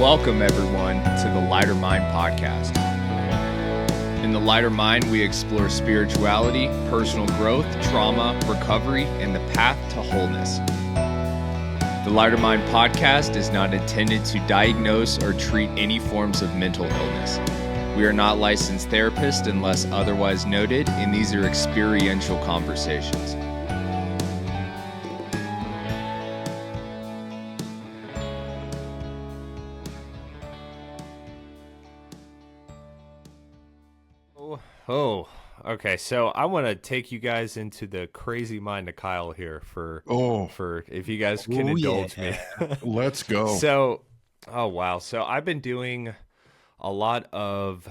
Welcome, everyone, to the Lighter Mind podcast. In the Lighter Mind, we explore spirituality, personal growth, trauma, recovery, and the path to wholeness. The Lighter Mind podcast is not intended to diagnose or treat any forms of mental illness. We are not licensed therapists unless otherwise noted, and these are experiential conversations. Okay. So I want to take you guys into the crazy mind of Kyle here for if you guys can indulge me. Let's go. So I've been doing a lot of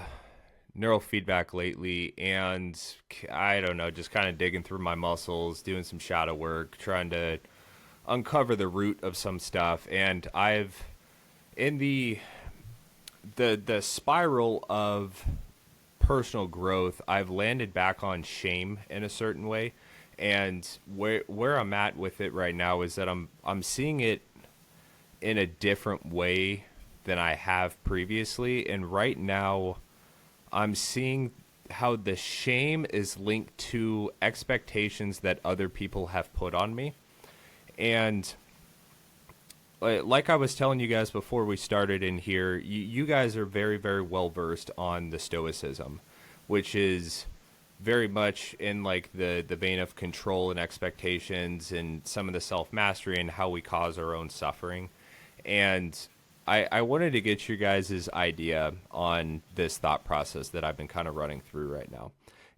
neurofeedback lately, and I don't know, just kind of digging through my muscles, doing some shadow work, trying to uncover the root of some stuff. And I've in the spiral of personal growth, I've landed back on shame in a certain way, and where I'm at with it right now is that I'm seeing it in a different way than I have previously. And right now I'm seeing how the shame is linked to expectations that other people have put on me. And like I was telling you guys before we started in here, you guys are very, very well versed on the Stoicism, which is very much in like the vein of control and expectations and some of the self-mastery and how we cause our own suffering. And I wanted to get your guys' idea on this thought process that I've been kind of running through right now.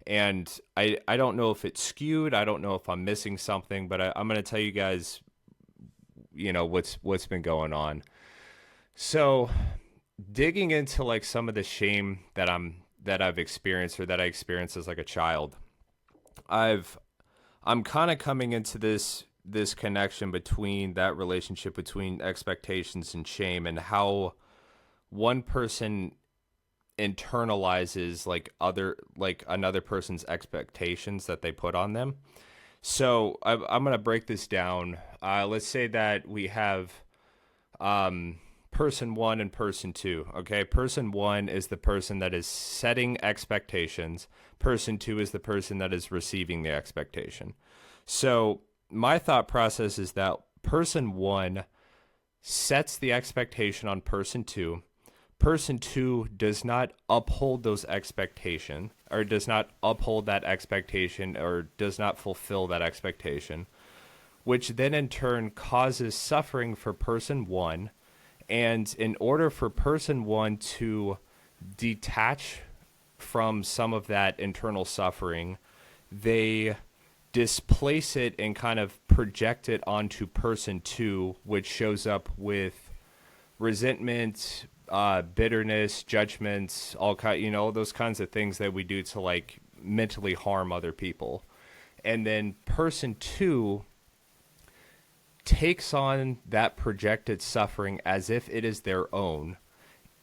And I don't know if it's skewed. I don't know if I'm missing something, but I'm going to tell you guys, you know, what's been going on. So digging into like some of the shame that I've experienced, or that I experienced as like a child, I'm kind of coming into this connection between that relationship between expectations and shame, and how one person internalizes another person's expectations that they put on them. So I'm going to break this down. Let's say that we have person one and person two. Okay, person one is the person that is setting expectations. Person two is the person that is receiving the expectation. So my thought process is that person one sets the expectation on person two. Person two does not uphold those expectations, or does not uphold that expectation, or does not fulfill that expectation, which then in turn causes suffering for person one. And in order for person one to detach from some of that internal suffering, they displace it and kind of project it onto person two, which shows up with resentment, bitterness, judgments, all those kinds of things that we do to like mentally harm other people. And then person two takes on that projected suffering as if it is their own,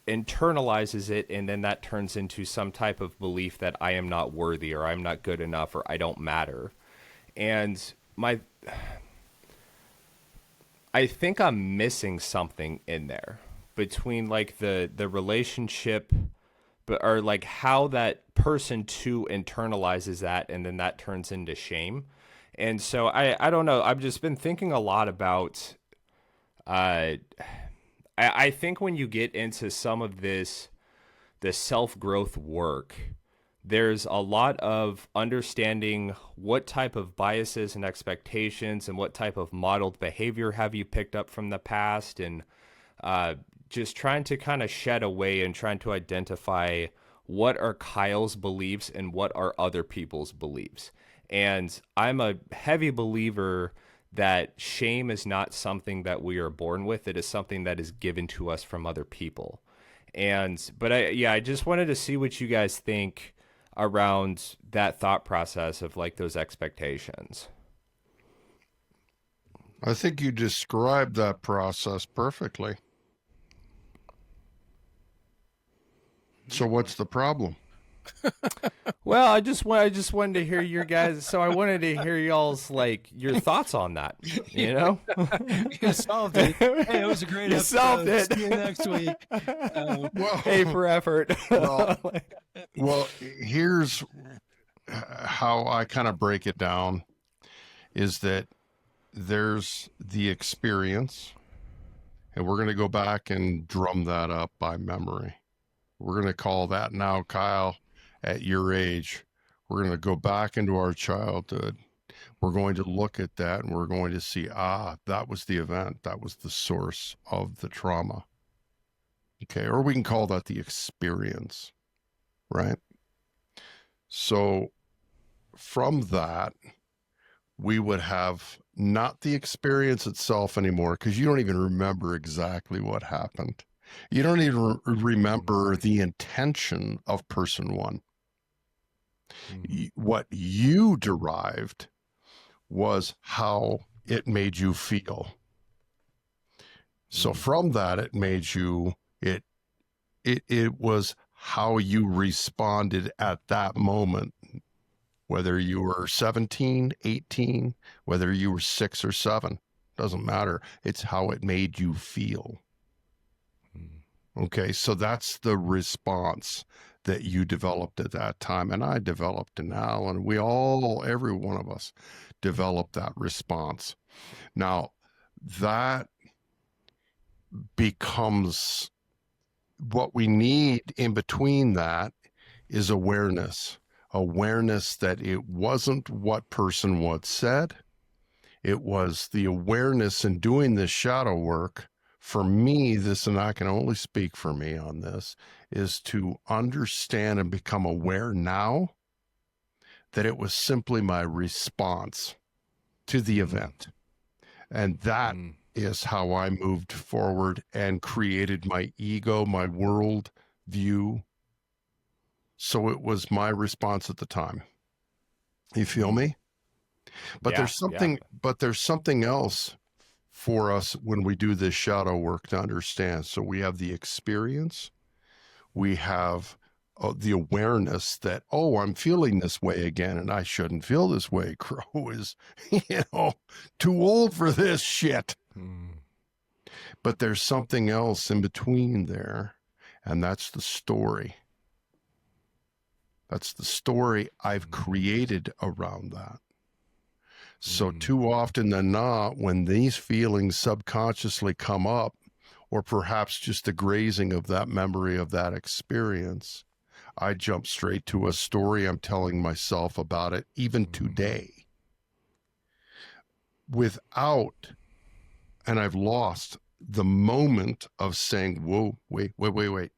internalizes it, and then that turns into some type of belief that I am not worthy, or I'm not good enough, or I don't matter. And I think I'm missing something in there between like the relationship, or like how that person two internalizes that, and then that turns into shame. And so I don't know. I've just been thinking a lot about, I think when you get into some of the self-growth work, there's a lot of understanding what type of biases and expectations and what type of modeled behavior have you picked up from the past, and just trying to kind of shed away and trying to identify what are Kyle's beliefs and what are other people's beliefs. And I'm a heavy believer that shame is not something that we are born with. It is something that is given to us from other people. But I just wanted to see what you guys think around that thought process of like those expectations. I think you described that process perfectly. So what's the problem? Well, I just wanted to hear your guys. So I wanted to hear y'all's like your thoughts on that. You know, You solved it. Hey, it was a great you solved episode. it. See you next week. A Well, for effort. well, well, here's how I kind of break it down is that there's the experience, and we're going to go back and drum that up by memory. We're going to call that now, Kyle, at your age. We're going to go back into our childhood. We're going to look at that and we're going to see, that was the event. That was the source of the trauma. Okay. Or we can call that the experience, right? So from that, we would have not the experience itself anymore because you don't even remember exactly what happened. You don't even remember the intention of person one. What you derived was how it made you feel. So from that, it made you, it was how you responded at that moment, whether you were 17, 18, whether you were 6 or 7, doesn't matter. It's how it made you feel. Okay, so that's the response that you developed at that time, and I developed now, and we all, every one of us, developed that response. Now, that becomes what we need in between that is awareness. Awareness that it wasn't what person one said. It was the awareness in doing this shadow work. For me, this, and I can only speak for me on this, is to understand and become aware now that it was simply my response to the event. And that is how I moved forward and created my ego, my world view. So it was my response at the time. You feel me? But there's something else for us when we do this shadow work to understand. So we have the experience, we have the awareness that, oh, I'm feeling this way again, and I shouldn't feel this way. Crow is, too old for this shit. But there's something else in between there, and that's the story. That's the story I've created around that. So too often than not, when these feelings subconsciously come up, or perhaps just the grazing of that memory of that experience, I jump straight to a story I'm telling myself about it, even today, without, and I've lost the moment of saying, whoa, wait.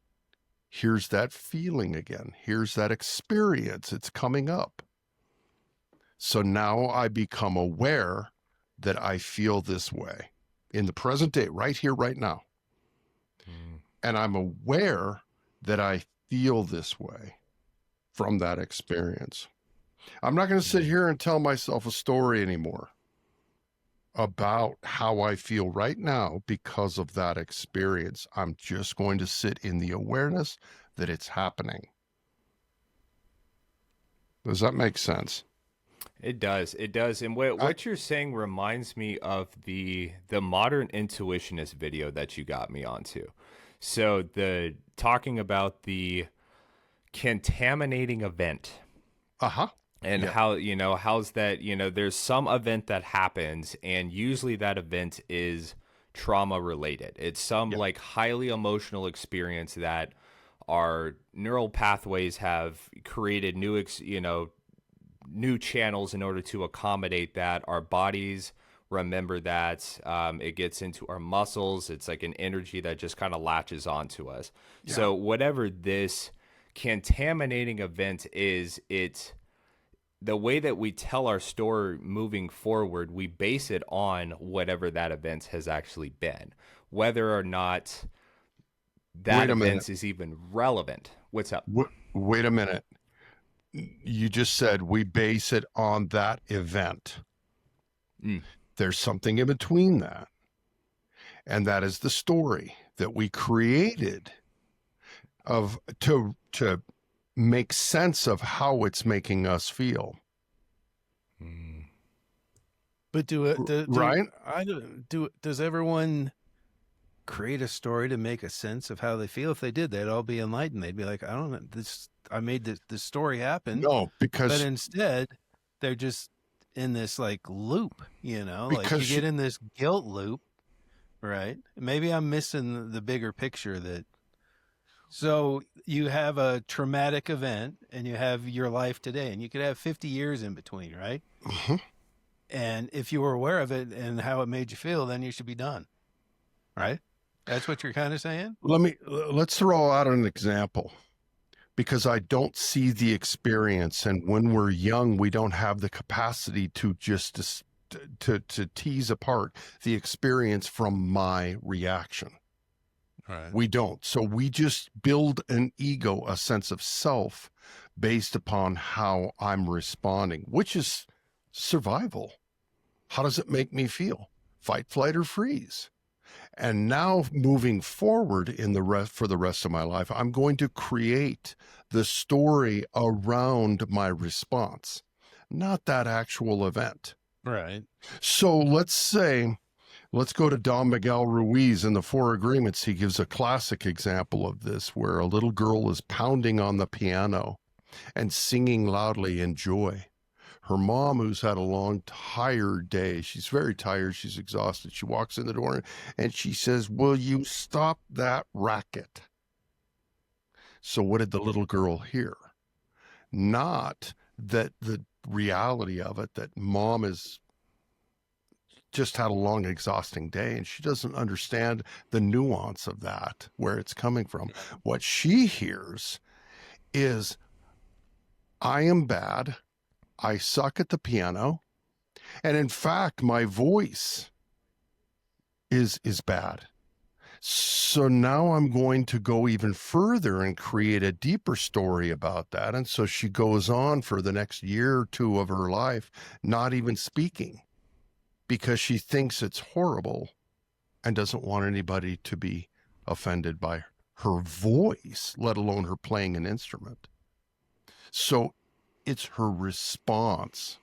Here's that feeling again. Here's that experience. It's coming up. So now I become aware that I feel this way in the present day, right here, right now. And I'm aware that I feel this way from that experience. I'm not going to sit here and tell myself a story anymore about how I feel right now because of that experience. I'm just going to sit in the awareness that it's happening. Does that make sense? It does. It does. And what you're saying reminds me of the modern intuitionist video that you got me onto. So the talking about the contaminating event. And how, how's that, there's some event that happens and usually that event is trauma related. It's some like highly emotional experience that our neural pathways have created new channels in order to accommodate that. Our bodies remember that. It gets into our muscles. It's like an energy that just kind of latches onto us. Yeah. So whatever this contaminating event is, it's the way that we tell our story moving forward. We base it on whatever that event has actually been, whether or not that event is even relevant. What's up? Wait a minute. You just said we base it on that event. There's something in between that. And that is the story that we created to make sense of how it's making us feel. Mm. But Right? does everyone create a story to make a sense of how they feel? If they did, they'd all be enlightened. They'd be like, I don't know, I made this story happen. No, But because instead, they're just in this like loop, like you because get in this guilt loop, right? Maybe I'm missing the bigger picture that. So you have a traumatic event and you have your life today, and you could have 50 years in between, right? Mhm. And if you were aware of it and how it made you feel, then you should be done, right? That's what you're kind of saying? let's throw out an example, because I don't see the experience, and when we're young, we don't have the capacity to just to tease apart the experience from my reaction. Right. We don't. So we just build an ego, a sense of self, based upon how I'm responding, which is survival. How does it make me feel? Fight, flight, or freeze. And now moving forward for the rest of my life, I'm going to create the story around my response, not that actual event. Right. So let's go to Don Miguel Ruiz in the Four Agreements. He gives a classic example of this, where a little girl is pounding on the piano and singing loudly in joy. Her mom, who's had a long, tired day, she's very tired, she's exhausted. She walks in the door and she says, "Will you stop that racket?" So what did the little girl hear? Not that the reality of it, that mom is just had a long, exhausting day, and she doesn't understand the nuance of that, where it's coming from. What she hears is, I am bad. I suck at the piano. And in fact, my voice is bad. So now I'm going to go even further and create a deeper story about that. And so she goes on for the next year or two of her life, not even speaking, because she thinks it's horrible and doesn't want anybody to be offended by her voice, let alone her playing an instrument. So it's her response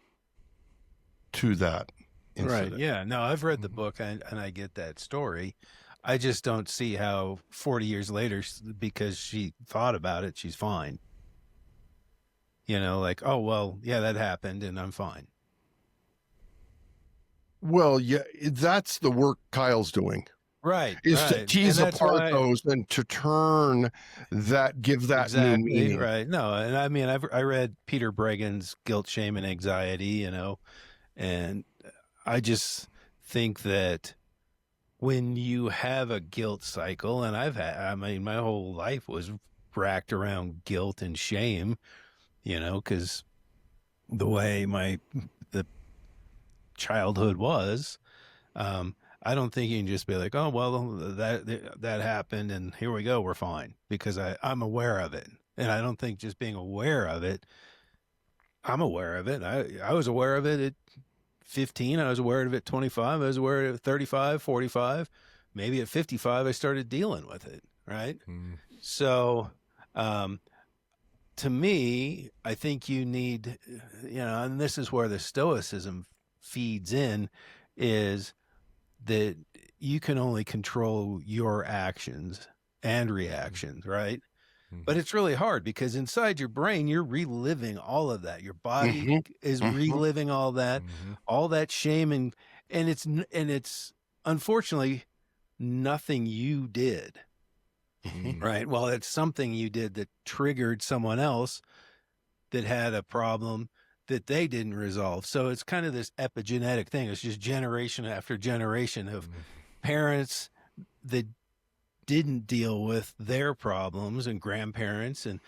to that incident. Right. Yeah. No, I've read the book and I get that story. I just don't see how 40 years later, because she thought about it, she's fine. Like, oh, well, yeah, that happened and I'm fine. Well, yeah, that's the work Kyle's doing, Right. is to Right. tease And that's apart why. those and to give that new Exactly. meaning. Right. No, and I mean, I read Peter Bregan's Guilt, Shame, and Anxiety, and I just think that when you have a guilt cycle, and I mean, my whole life was racked around guilt and shame, because the way the childhood was, I don't think you can just be like, oh, well, that happened and here we go, we're fine, because I'm aware of it. And I don't think just being aware of it, I'm aware of it. I was aware of it at 15. I was aware of it at 25. I was aware of it at 35, 45. Maybe at 55, I started dealing with it, right? Mm. So to me, I think you need, and this is where the Stoicism feeds in, is that you can only control your actions and reactions, right? Mhm. But it's really hard because inside your brain, you're reliving all of that. Your body Mhm. is Mhm. reliving all Mhm. that shame, and it's unfortunately nothing you did, Mm. right? Well, it's something you did that triggered someone else that had a problem that they didn't resolve. So it's kind of this epigenetic thing. It's just generation after generation of parents that didn't deal with their problems, and grandparents, and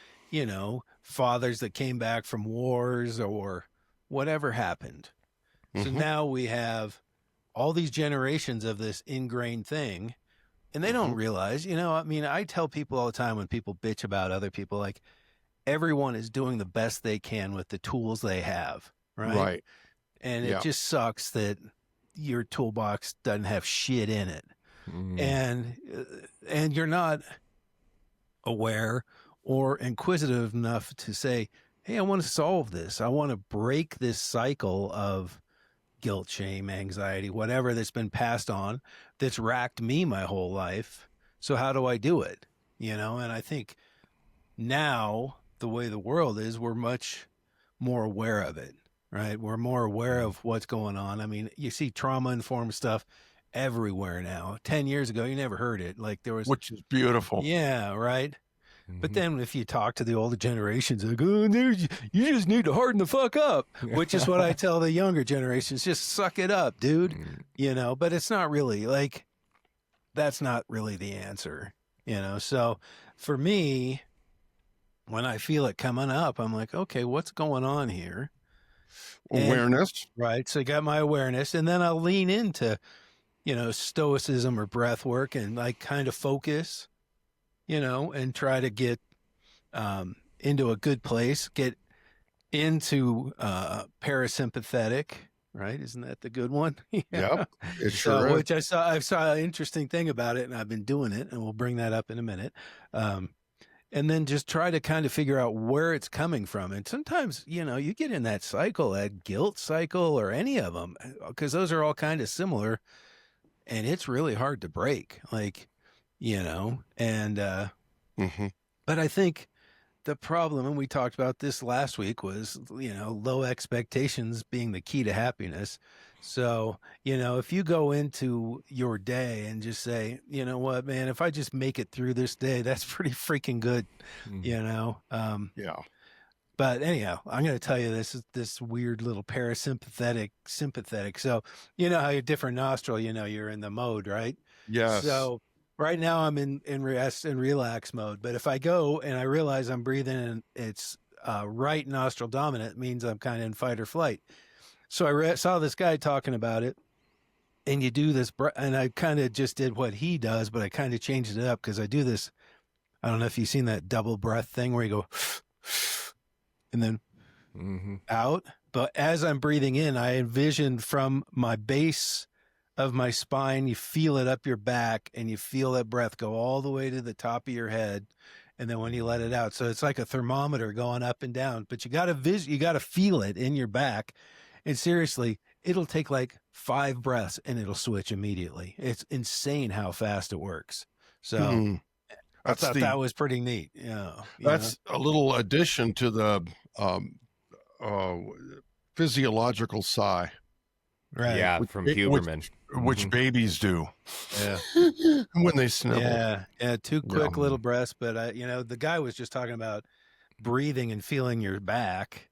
fathers that came back from wars or whatever happened. So Mhm. now we have all these generations of this ingrained thing, and they don't realize, I mean, I tell people all the time when people bitch about other people, like, everyone is doing the best they can with the tools they have, right? Right. And it Yeah. just sucks that your toolbox doesn't have shit in it. Mm. And you're not aware or inquisitive enough to say, hey, I want to solve this. I want to break this cycle of guilt, shame, anxiety, whatever that's been passed on that's racked me my whole life. So how do I do it? And I think now the way the world is, we're much more aware of it, right? We're more aware Mm. of what's going on. I mean, you see trauma informed stuff everywhere now. 10 years ago, you never heard it. Like there was, which is beautiful. yeah, right. But Mhm. then if you talk to the older generations, like, oh, you just need to harden the fuck up, which is what I tell the younger generations. Just suck it up, dude. But it's not really like, that's not really the answer, So for me, when I feel it coming up, I'm like, okay, what's going on here? And Awareness. right. So I got my awareness, and then I'll lean into, stoicism or breath work and like kind of focus, and try to get into a good place, get into parasympathetic, right? Isn't that the good one? Yep, it So, sure is. which I saw an interesting thing about it, and I've been doing it, and we'll bring that up in a minute. And then just try to kind of figure out where it's coming from. And sometimes, you get in that cycle, that guilt cycle, or any of them, because those are all kind of similar, and it's really hard to break. Like, and Hmm. but I think the problem, and we talked about this last week, was, low expectations being the key to happiness. So, if you go into your day and just say, you know what, man, if I just make it through this day, that's pretty freaking good, Mhm. Yeah. But anyhow, I'm going to tell you this weird little parasympathetic, sympathetic. So, how your different nostril, you're in the mode, right? Yes. So right now I'm in rest and relax mode. But if I go and I realize I'm breathing and it's right nostril dominant, it means I'm kind of in fight or flight. So I saw this guy talking about it, and you do this, and I kind of just did what he does, but I kind of changed it up because I do this. I don't know if you've seen that double breath thing where you go and then Mhm. out. But as I'm breathing in, I envision from my base of my spine, you feel it up your back, and you feel that breath go all the way to the top of your head. And then when you let it out, so it's like a thermometer going up and down, but you got to you got to feel it in your back. And seriously, it'll take like 5 breaths and it'll switch immediately. It's insane how fast it works. So Hmm. I That's thought the that was pretty neat. Yeah. that's a little addition to the um, uh, physiological sigh, Right. Yeah, which from ba- which Huberman. which Mhm. babies do Yeah. when they snivel. Yeah, yeah, 2 Yeah. quick little breaths, but the guy was just talking about breathing and feeling your back,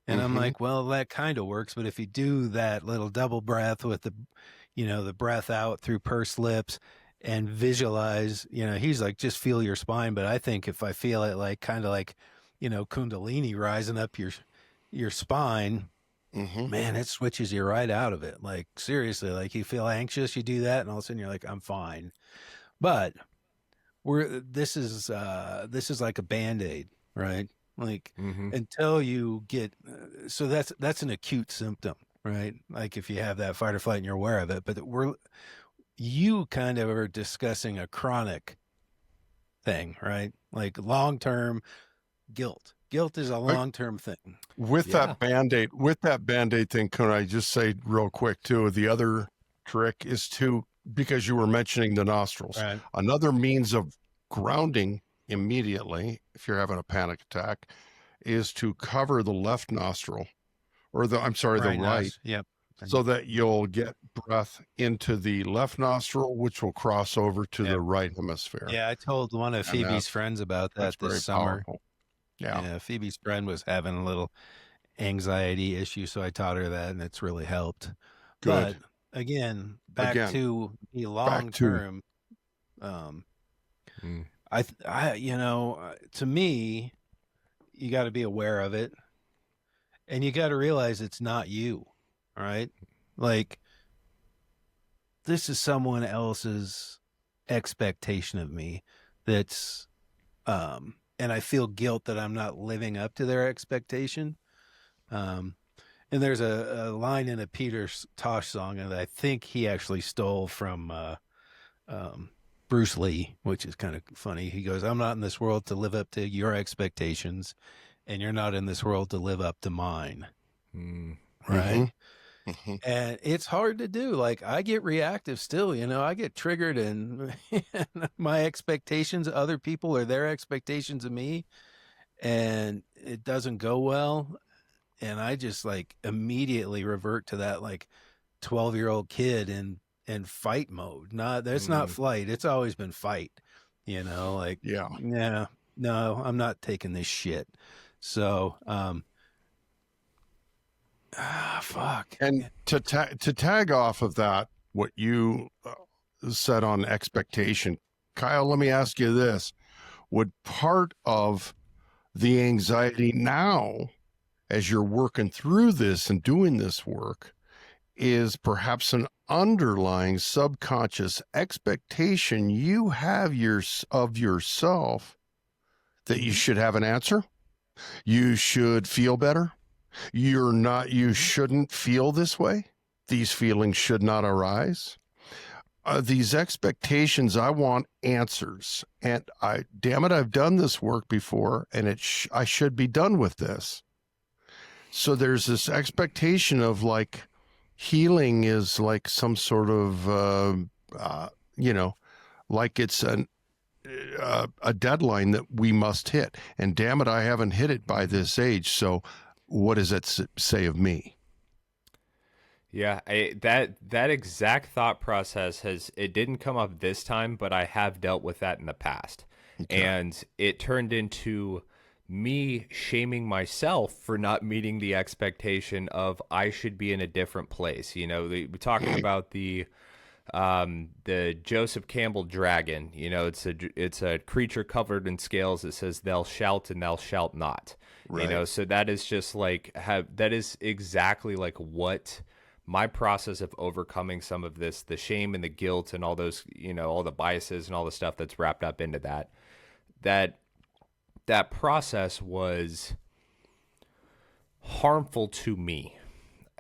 and I'm Hmm. like, well, that kind of works, but if you do that little double breath with the breath out through pursed lips and visualize, he's like, just feel your spine, but I think if I feel it like kind of like, Kundalini rising up your spine, Hmm. man, it switches you right out of it. Like seriously, like you feel anxious, you do that, and all of a sudden you're like, I'm fine. But this is like a band-aid, right? Like Mhm. until you get so that's an acute symptom, right? Like if you have that fight or flight and you're aware of it, but you kind of are discussing a chronic thing, right? Like long-term guilt is a long-term thing. Yeah. With that band-aid thing, can I just say real quick too, the other trick is to, because you were mentioning the nostrils, Right. another means of grounding immediately if you're having a panic attack is to cover the left nostril, or the Right, right, Nas. Yep. so that you'll get breath into the left nostril, which will cross over to Yep. the right hemisphere. Yeah, I told one of And Phoebe's friends about that's that this very summer. powerful. Yeah. Yeah, Phoebe's friend was having a little anxiety issue, so I taught her that, and it's really helped. But Good. again, back Again, to the back long to term, um, Mm. to me, you got to be aware of it, and you got to realize it's not you, all right? Like this is someone else's expectation of me that's and I feel guilt that I'm not living up to their expectation. Um, and there's a line in a Peter Tosh song that I think he actually stole from um, Bruce Lee, which is kind of funny. He goes, I'm not in this world to live up to your expectations, and you're not in this world to live up to mine. Mm. Right. Mm-hmm. And it's hard to do. Like, I get reactive still, I get triggered, and my expectations of other people or their expectations of me, and it doesn't go well. And I just like immediately revert to that like 12-year-old kid in fight mode. That's not Mm. flight. It's always been fight, like, Yeah. yeah, no, I'm not taking this shit. So, fuck. And to tag off of that, what you said on expectation, Kyle, let me ask you this. Would part of the anxiety now, as you're working through this and doing this work, is perhaps an underlying subconscious expectation you have of yourself that you should have an answer, you should feel better, you shouldn't feel this way, these feelings should not arise, these expectations, I want answers, and damn it, I've done this work before, and I should be done with this. So there's this expectation of like healing is like some sort of like it's a deadline that we must hit, and damn it, I haven't hit it by this age. So what does that say of me? Yeah, that exact thought process it didn't come up this time, but I have dealt with that in the past. Okay. And it turned into me shaming myself for not meeting the expectation of I should be in a different place. We're talking about the Joseph Campbell dragon. It's a creature covered in scales that says thou shalt and thou shalt not. Right. So that is just like that is exactly like what my process of overcoming some of this, the shame and the guilt and all those, all the biases and all the stuff that's wrapped up into that process was harmful to me.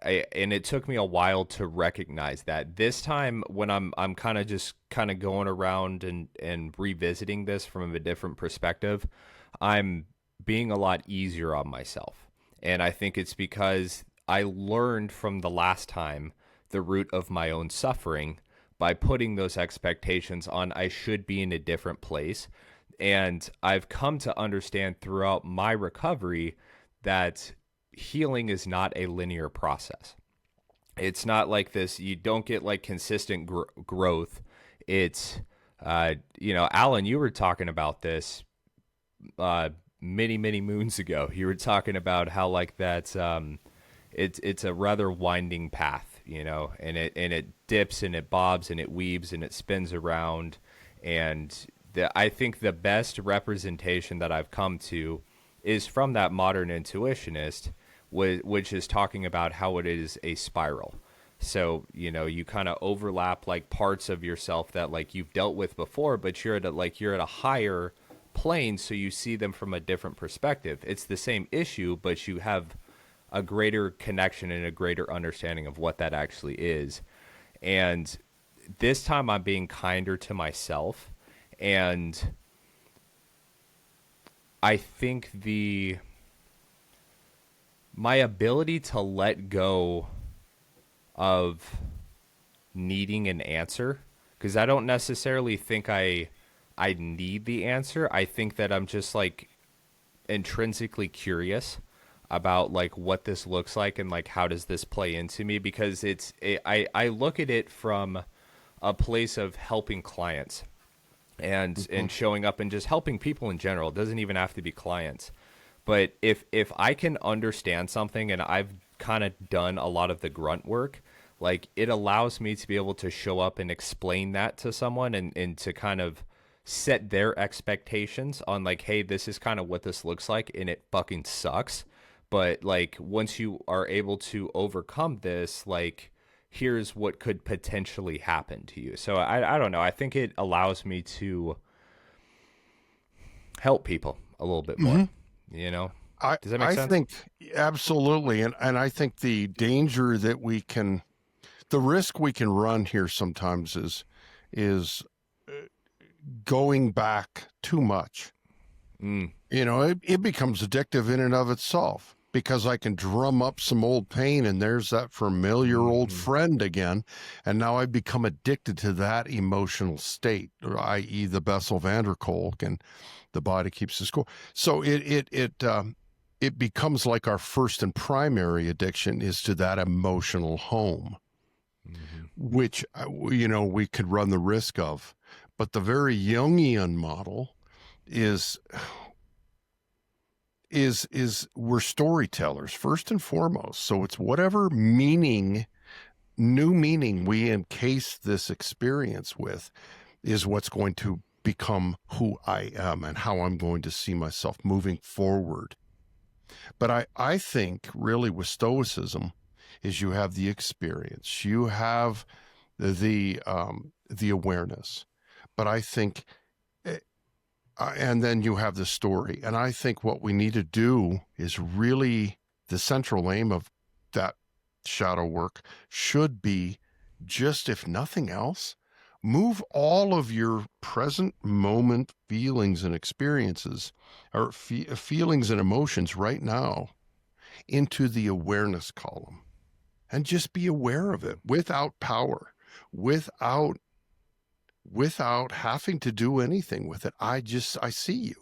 And it took me a while to recognize that. This time when I'm kind of going around and revisiting this from a different perspective, I'm being a lot easier on myself. And I think it's because I learned from the last time the root of my own suffering by putting those expectations on I should be in a different place. And I've come to understand throughout my recovery that healing is not a linear process. It's not like this. You don't get like consistent growth. It's, Alan, you were talking about this many moons ago. You were talking about how like that's it's a rather winding path, and it dips and it bobs and it weaves and it spins around. And I think the best representation that I've come to is from that modern intuitionist, which is talking about how it is a spiral. So, you kind of overlap like parts of yourself that like you've dealt with before, but you're at a higher plane, so you see them from a different perspective. It's the same issue, but you have a greater connection and a greater understanding of what that actually is. And this time I'm being kinder to myself, and I think my ability to let go of needing an answer, because I don't necessarily think I need the answer. I think that I'm just like intrinsically curious about like what this looks like and like how does this play into me, because I look at it from a place of helping clients and showing up and just helping people in general. It doesn't even have to be clients. But if I can understand something, and I've kind of done a lot of the grunt work, like it allows me to be able to show up and explain that to someone and to kind of set their expectations on like, hey, this is kind of what this looks like and it fucking sucks. But like once you are able to overcome this, like here's what could potentially happen to you. So I don't know. I think it allows me to help people a little bit more. Does that make sense? I think absolutely, and I think the danger that the risk we can run here sometimes is going back too much. Mm. You know, it becomes addictive in and of itself because I can drum up some old pain and there's that familiar old friend again. And now I've become addicted to that emotional state, i.e. the Bessel van der Kolk, and the body keeps the score. So it becomes like our first and primary addiction is to that emotional home, which, you know, we could run the risk of. But the very Jungian model is we're storytellers first and foremost. So it's whatever meaning, new meaning we encase this experience with is what's going to become who I am and how I'm going to see myself moving forward. But I think really with Stoicism is you have the experience, you have the awareness, but I think and then you have the story. And I think what we need to do is really the central aim of that shadow work should be just, if nothing else, move all of your present moment feelings and experiences or feelings and emotions right now into the awareness column and just be aware of it without power, without having to do anything with it. I see you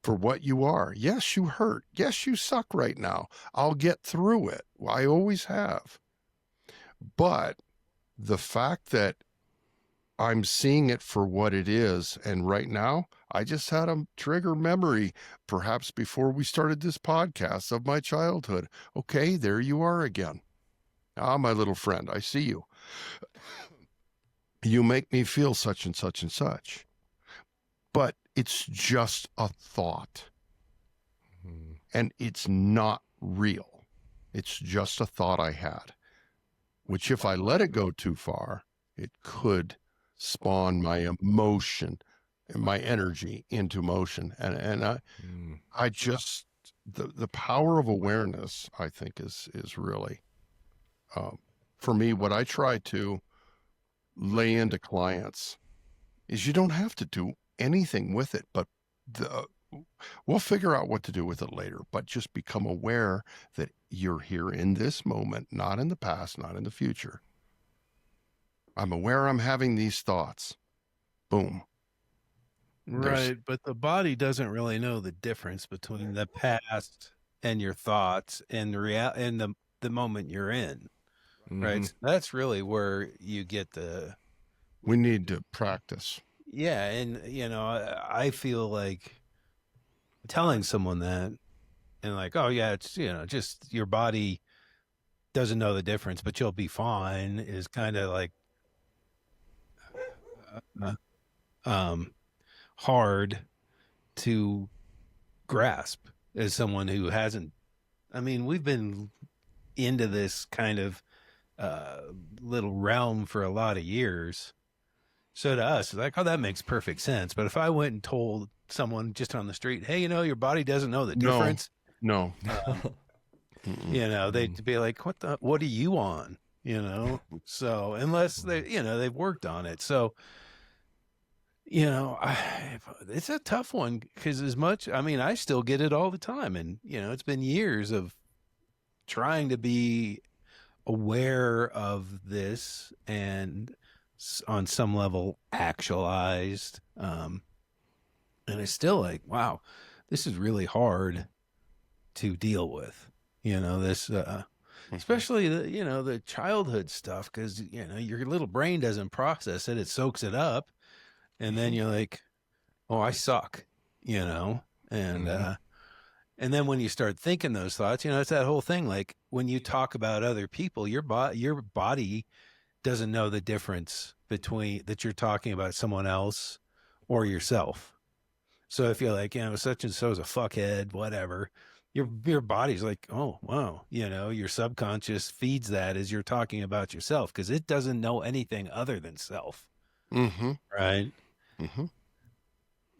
for what you are. Yes, you hurt. Yes, you suck right now. I'll get through it. I always have. But the fact that I'm seeing it for what it is, and right now, I just had a trigger memory, perhaps before we started this podcast, of my childhood. Okay, there you are again. Ah, my little friend, I see you. You make me feel such and such and such. But it's just a thought. And it's not real. It's just a thought I had, which if I let it go too far, it could spawn my emotion and my energy into motion. And I just, the power of awareness, I think is really, for me, what I try to lay into clients is you don't have to do anything with it, but we'll figure out what to do with it later, but just become aware that you're here in this moment, not in the past, not in the future. I'm aware I'm having these thoughts. Boom. Right, but the body doesn't really know the difference between the past and your thoughts and the moment you're in. Right? So that's really where you get we need to practice. Yeah, and you know, I feel like telling someone that and like, oh yeah, it's, you know, just your body doesn't know the difference, but you'll be fine is kind of like hard to grasp as someone who hasn't. I mean, we've been into this kind of little realm for a lot of years. So to us, it's like, oh, that makes perfect sense. But if I went and told someone just on the street, hey, you know, your body doesn't know the difference. No. You know, they'd be like, what are you on? You know? So unless they, you know, they've worked on it. So, you know, it's a tough one because I mean, I still get it all the time. And, you know, it's been years of trying to be aware of this and on some level actualized. And it's still like, wow, this is really hard to deal with, you know, this, especially the childhood stuff. Cause you know, your little brain doesn't process it. It soaks it up. And then you're like, oh, I suck, you know? And then when you start thinking those thoughts, you know, it's that whole thing. Like when you talk about other people, your body doesn't know the difference between that you're talking about someone else or yourself. So if you're like, you know, such and so is a fuckhead, whatever, your body's like, oh, wow. You know, your subconscious feeds that as you're talking about yourself because it doesn't know anything other than self. Right.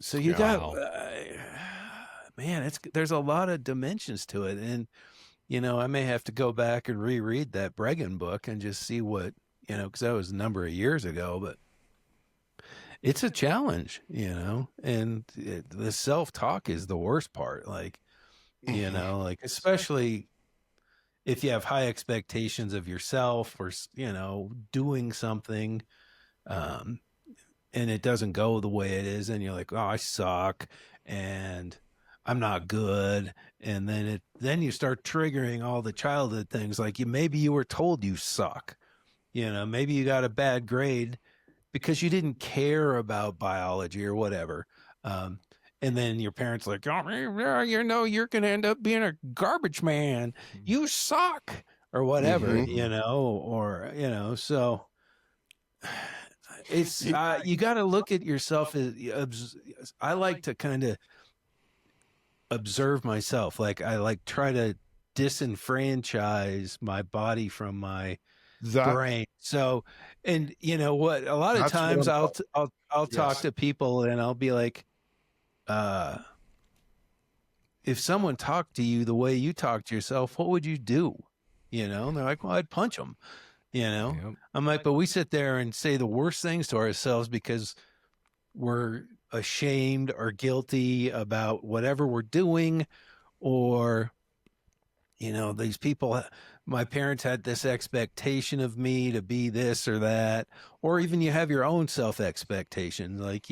So you got, man, there's a lot of dimensions to it. And, you know, I may have to go back and reread that Bregan book and just see what, you know, because that was a number of years ago, but it's a challenge, and the self-talk is the worst part. Like, like especially if you have high expectations of yourself or, doing something, um, and it doesn't go the way it is, and you're like, oh, I suck and I'm not good. And then you start triggering all the childhood things. Like maybe you were told you suck, maybe you got a bad grade because you didn't care about biology or whatever. Um, and then your parents like, oh, you're going to end up being a garbage man. You suck or whatever, so it's, you got to look at yourself as, I like to kind of observe myself. Like I like try to disenfranchise my body from my brain. So, and you know what? A lot of times I'll talk to people and I'll be like, if someone talked to you the way you talk to yourself, what would you do? And they're like, well, I'd punch them. Yep. I'm like, but we sit there and say the worst things to ourselves because we're ashamed or guilty about whatever we're doing, or these people, my parents had this expectation of me to be this or that, or even you have your own self expectations, like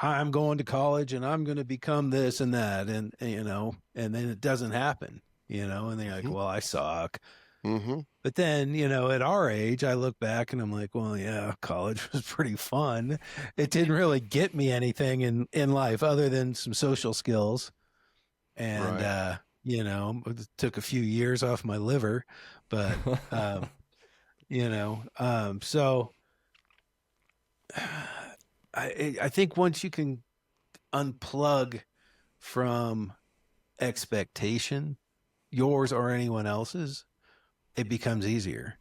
I'm going to college and I'm going to become this and that, and and then it doesn't happen, and they're like, well, I suck. But then, at our age, I look back and I'm like, well, yeah, college was pretty fun. It didn't really get me anything in life other than some social skills. And, it took a few years off my liver, but, so I think once you can unplug from expectation, yours or anyone else's, it becomes easier.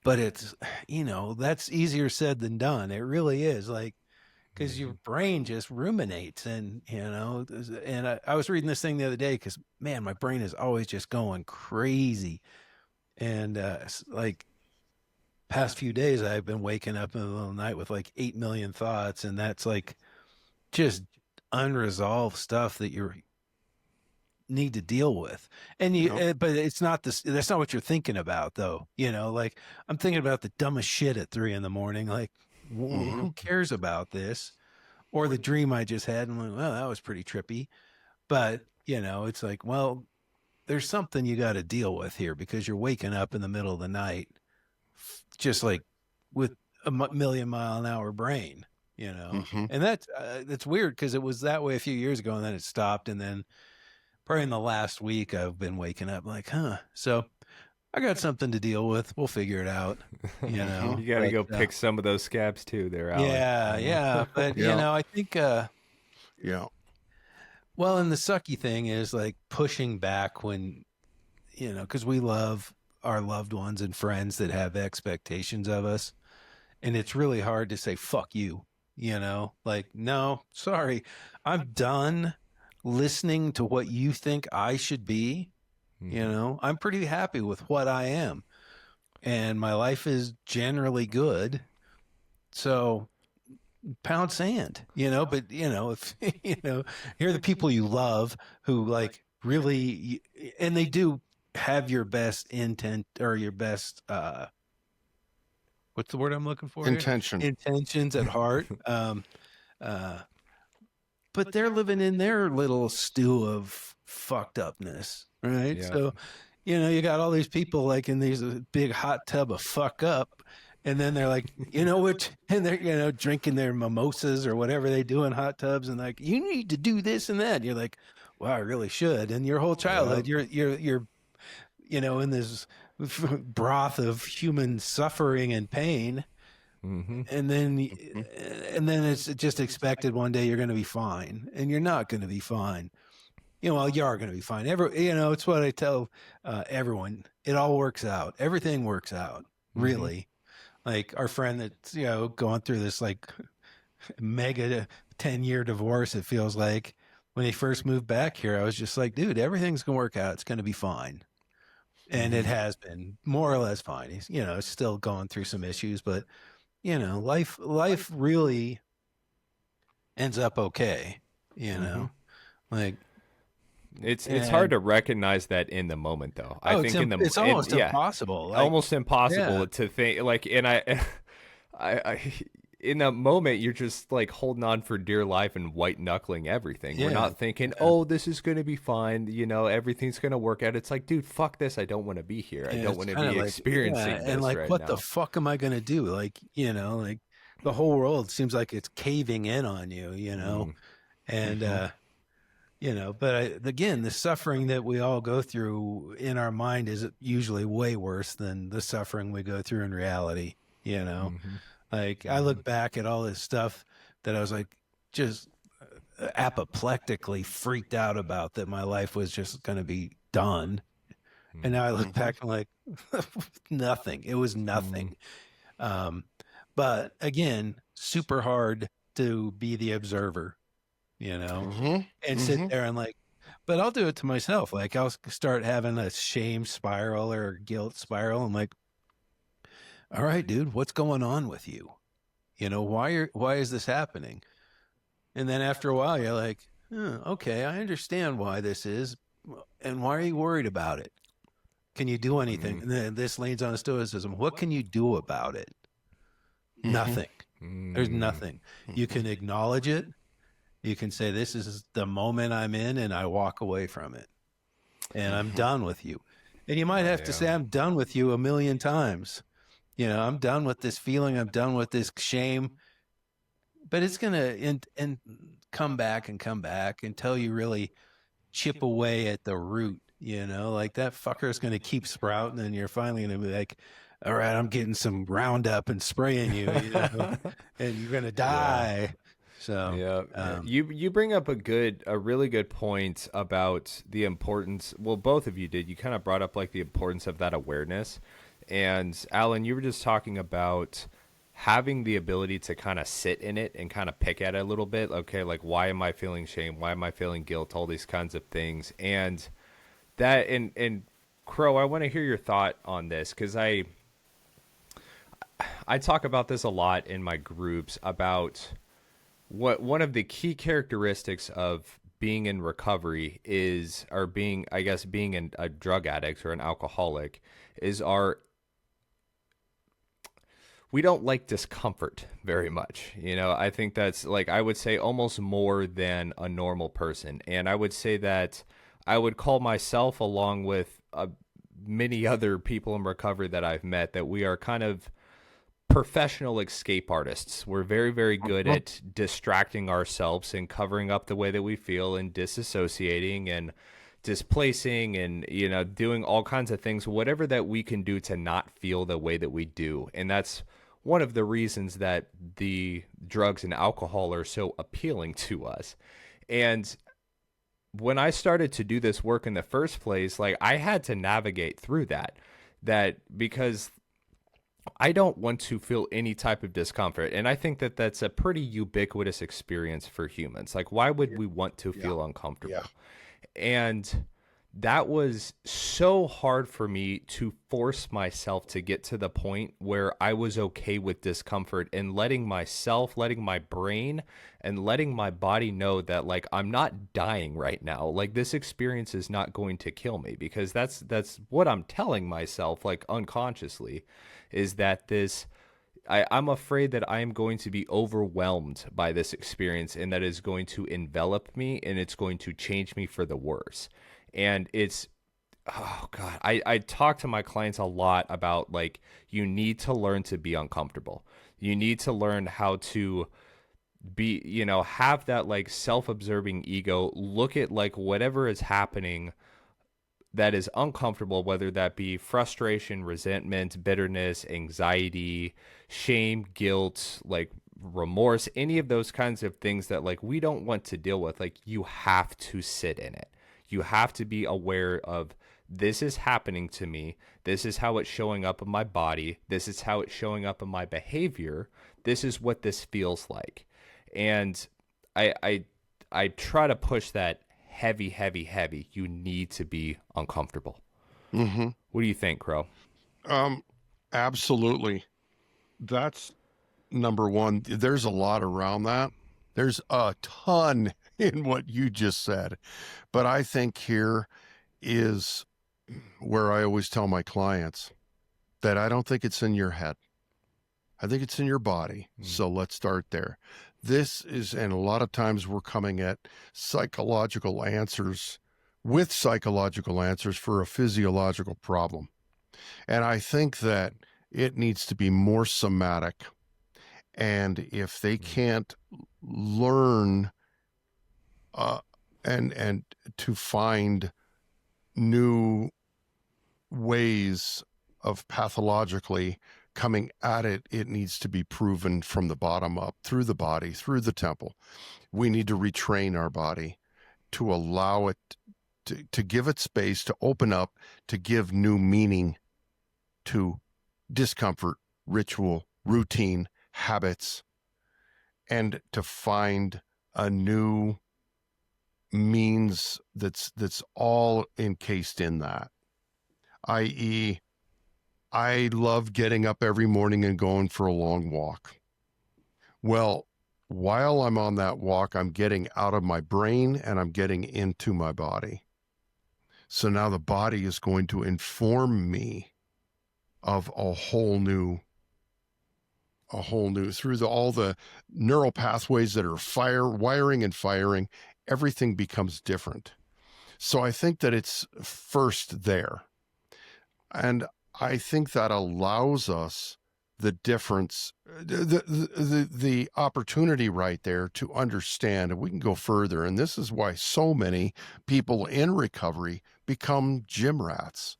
But it's, that's easier said than done. It really is, like, because your brain just ruminates, and I was reading this thing the other day because, man, my brain is always just going crazy. And like past few days, I've been waking up in the middle of the night with like 8 million thoughts, and that's like just unresolved stuff that you're need to deal with. And but it's not this, that's not what you're thinking about though. Like I'm thinking about the dumbest shit at 3 a.m. like who cares about this? Or the dream I just had, and I'm like, well, that was pretty trippy. But it's like, well, there's something you got to deal with here, because you're waking up in the middle of the night just like with a million-mile-an-hour brain, and that's weird because it was that way a few years ago, and then it stopped, and then probably in the last week, I've been waking up like, so I got something to deal with. We'll figure it out. You got to go pick some of those scabs too there, Alan. Yeah. But, I think, well, and the sucky thing is like pushing back when, because we love our loved ones and friends that have expectations of us. And it's really hard to say, fuck you, like, no, sorry, I'm done listening to what you think I should be. I'm pretty happy with what I am, and my life is generally good. So pound sand, but if here are the people you love who like really, and they do have your best intent or your best, what's the word I'm looking for? Intentions at heart. But they're living in their little stew of fucked upness, right? Yeah. So, you got all these people like in these big hot tub of fuck up, and then they're like, what? And they're, drinking their mimosas or whatever they do in hot tubs, and like, you need to do this and that. And you're like, well, I really should. And your whole childhood, you're in this broth of human suffering and pain. And then it's just expected one day you're going to be fine, and you're not going to be fine. Well, you are going to be fine. It's what I tell everyone. It all works out. Everything works out, really. Like our friend that's going through this like mega 10-year divorce. It feels like when he first moved back here, I was just like, dude, everything's going to work out. It's going to be fine, and it has been more or less fine. He's still going through some issues, but life really ends up okay, Mm-hmm. like, It's hard and to recognize that in the moment, though. I think it's in almost yeah, impossible. Like, almost yeah, impossible to think like. And I in that moment you're just like holding on for dear life and white knuckling everything. We're yeah, not thinking, yeah, oh, this is gonna be fine. Everything's gonna work out. It's like, dude, fuck this. I don't want to be here. I yeah. don't It's want to kind of be like, yeah, experiencing and this like, right what the now. fuck am I gonna do? Like, like the whole world seems like it's caving in on you, Mm, and mm-hmm. but again, the suffering that we all go through in our mind is usually way worse than the suffering we go through in reality. Mm-hmm. Like, I Mm-hmm. look back at all this stuff that I was like just apoplectically freaked out about, that my life was just going to be done. And now I look Mm-hmm. back and like, nothing. It was Mm-hmm. nothing. Um, but again, super hard to be the observer, Mm-hmm. and sit Mm-hmm. there and like, but I'll do it to myself. Like, I'll start having a shame spiral or guilt spiral. I'm like, all right, dude, what's going on with you? Why is this happening? And then after a while, you're like, okay, I understand why this is. And why are you worried about it? Can you do anything? And then this leans on stoicism. What can you do about it? Mm-hmm. Nothing. There's Mm-hmm. nothing. You can acknowledge it. You can say, this is the moment I'm in, and I walk away from it, and I'm Mm-hmm. done with you. And you might have to Yeah. say, I'm done with you a million times. I'm done with this feeling. I'm done with this shame. But it's going to and come back until you really chip away at the root. Like, that fucker is going to keep sprouting, and you're finally going to be like, all right, I'm getting some Roundup and spraying you, and you're going to Yeah. die. So, Yeah, um, you bring up a really good point about the importance. Well, both of you did. You kind of brought up like the importance of that awareness. And Alan, you were just talking about having the ability to kind of sit in it and kind of pick at it a little bit. Okay, like, why am I feeling shame? Why am I feeling guilt? All these kinds of things. And that and Crow, I want to hear your thought on this, because I talk about this a lot in my groups about what one of the key characteristics of being in recovery is, or being, I guess, being a drug addict or an alcoholic, is our we don't like discomfort very much. I think that's, like, I would say almost more than a normal person. And I would say that I would call myself, along with many other people in recovery that I've met, that we are kind of professional escape artists. We're very, very good at distracting ourselves and covering up the way that we feel, and disassociating and displacing, and doing all kinds of things, whatever that we can do to not feel the way that we do. And that's one of the reasons that the drugs and alcohol are so appealing to us. And when I started to do this work in the first place, like, I had to navigate through that because I don't want to feel any type of discomfort. And I think that that's a pretty ubiquitous experience for humans. Like, why would we want to Yeah. feel Yeah. uncomfortable? And that was so hard for me to force myself to get to the point where I was okay with discomfort, and letting myself, letting my brain, and letting my body know that, like, I'm not dying right now. Like, this experience is not going to kill me, because that's what I'm telling myself, like, unconsciously, is that I'm afraid that I am going to be overwhelmed by this experience, and that is going to envelop me, and it's going to change me for the worse. And it's, oh God, I talk to my clients a lot about, like, you need to learn to be uncomfortable. You need to learn how to be, have that, like, self-observing ego, look at, like, whatever is happening that is uncomfortable, whether that be frustration, resentment, bitterness, anxiety, shame, guilt, like remorse, any of those kinds of things that, like, we don't want to deal with. Like, you have to sit in it. You have to be aware of, this is happening to me. This is how it's showing up in my body. This is how it's showing up in my behavior. This is what this feels like. And I I I try to push that heavy, heavy, heavy. You need to be uncomfortable. Mm-hmm. What do you think, Crow? Absolutely. That's number one, there's a lot around that. There's a ton in what you just said. But I think here is where I always tell my clients that I don't think it's in your head. I think it's in your body. So let's start there. This is, and a lot of times we're coming at psychological answers with psychological answers for a physiological problem. And I think that it needs to be more somatic. And if they can't learn and to find new ways of pathologically coming at it, it needs to be proven from the bottom up, through the body, through the temple. We need to retrain our body to allow it to give it space, to open up, to give new meaning to discomfort, ritual, routine, habits, and to find a new means that's all encased in that. I.e., I love getting up every morning and going for a long walk. Well, while I'm on that walk, I'm getting out of my brain and I'm getting into my body. So now the body is going to inform me of a whole new through all the neural pathways that are wiring and firing, everything becomes different. So I think that it's first there. And I think that allows us the difference, the opportunity right there to understand, and we can go further. And this is why so many people in recovery become gym rats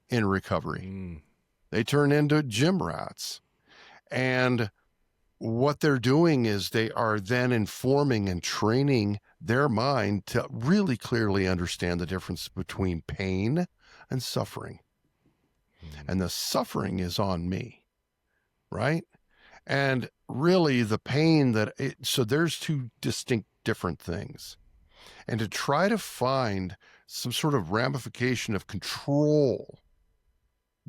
in recovery. They turn into gym rats. And what they're doing is they are then informing and training their mind to really clearly understand the difference between pain and suffering. And the suffering is on me, right? And really the pain so there's two distinct different things. And to try to find some sort of ramification of control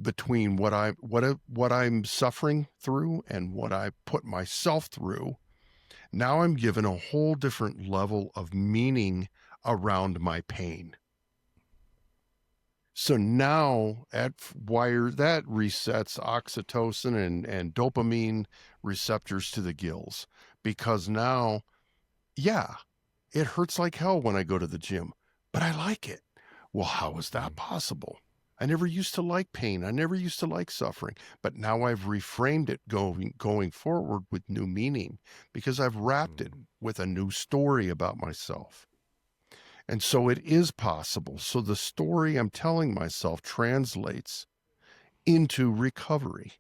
between what I'm suffering through and what I put myself through, now I'm given a whole different level of meaning around my pain. So now that resets oxytocin and dopamine receptors to the gills, because now, yeah, it hurts like hell when I go to the gym, but I like it. Well, how is that possible? I never used to like pain. I never used to like suffering, but now I've reframed it going forward with new meaning because I've wrapped it with a new story about myself. And so it is possible. So the story I'm telling myself translates into recovery.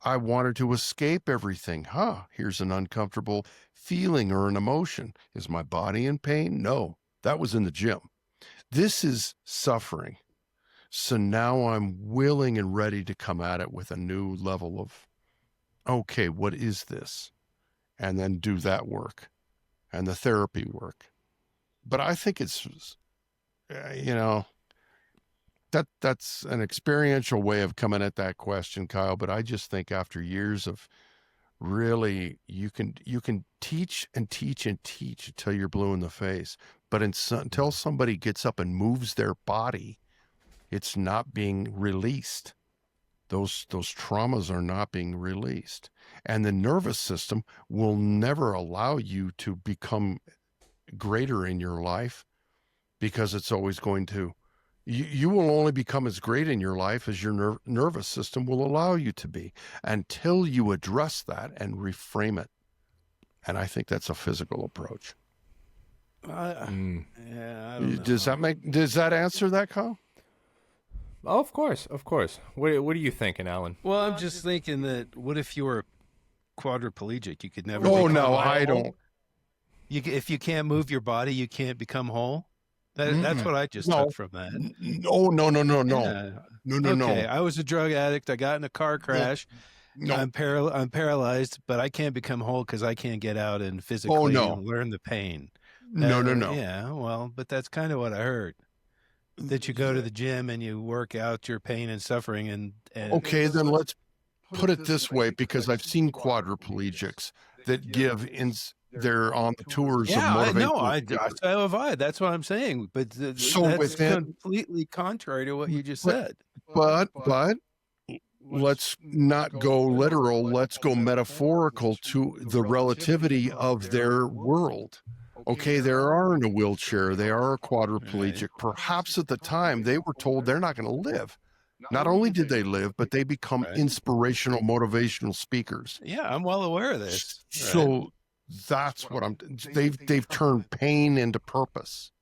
I wanted to escape everything. Here's an uncomfortable feeling or an emotion. Is my body in pain? No, that was in the gym. This is suffering. So now I'm willing and ready to come at it with a new level of, okay, what is this? And then do that work and the therapy work. But I think it's, that's an experiential way of coming at that question, Kyle. But I just think after years of really, you can teach and teach and teach until you're blue in the face. But until somebody gets up and moves their body, it's not being released. Those traumas are not being released. And the nervous system will never allow you to become greater in your life, because it's always going to, you will only become as great in your life as your nervous system will allow you to be, until you address that and reframe it. And I think that's a physical approach. Yeah, I don't know. Does that answer that, Kyle? Oh, of course. What are you thinking, Alan? Well, I'm just thinking that what if you were quadriplegic? You could never. Oh no, I don't. If you can't move your body, you can't become whole. That's what I just took from that. No. Yeah. No. Okay, I was a drug addict. I got in a car crash. No. I'm paralyzed, but I can't become whole because I can't get out and physically learn the pain. No. Yeah, well, but that's kind of what I heard. That you go to the gym and you work out your pain and suffering and okay, then let's put it this way, because I've seen quadriplegics that they're on the tours of Yeah, I know. motivational speakers. So have I. That's what I'm saying. But So that's within, completely contrary to what you just but, said. but let's not go literal. Let's go metaphorical to the relativity of their world. Okay, they are in a wheelchair. They are a quadriplegic. Perhaps at the time they were told they're not going to live. Not only did they live, but they become Right. inspirational, motivational speakers. Yeah, I'm well aware of this. So that's what they've turned pain into purpose.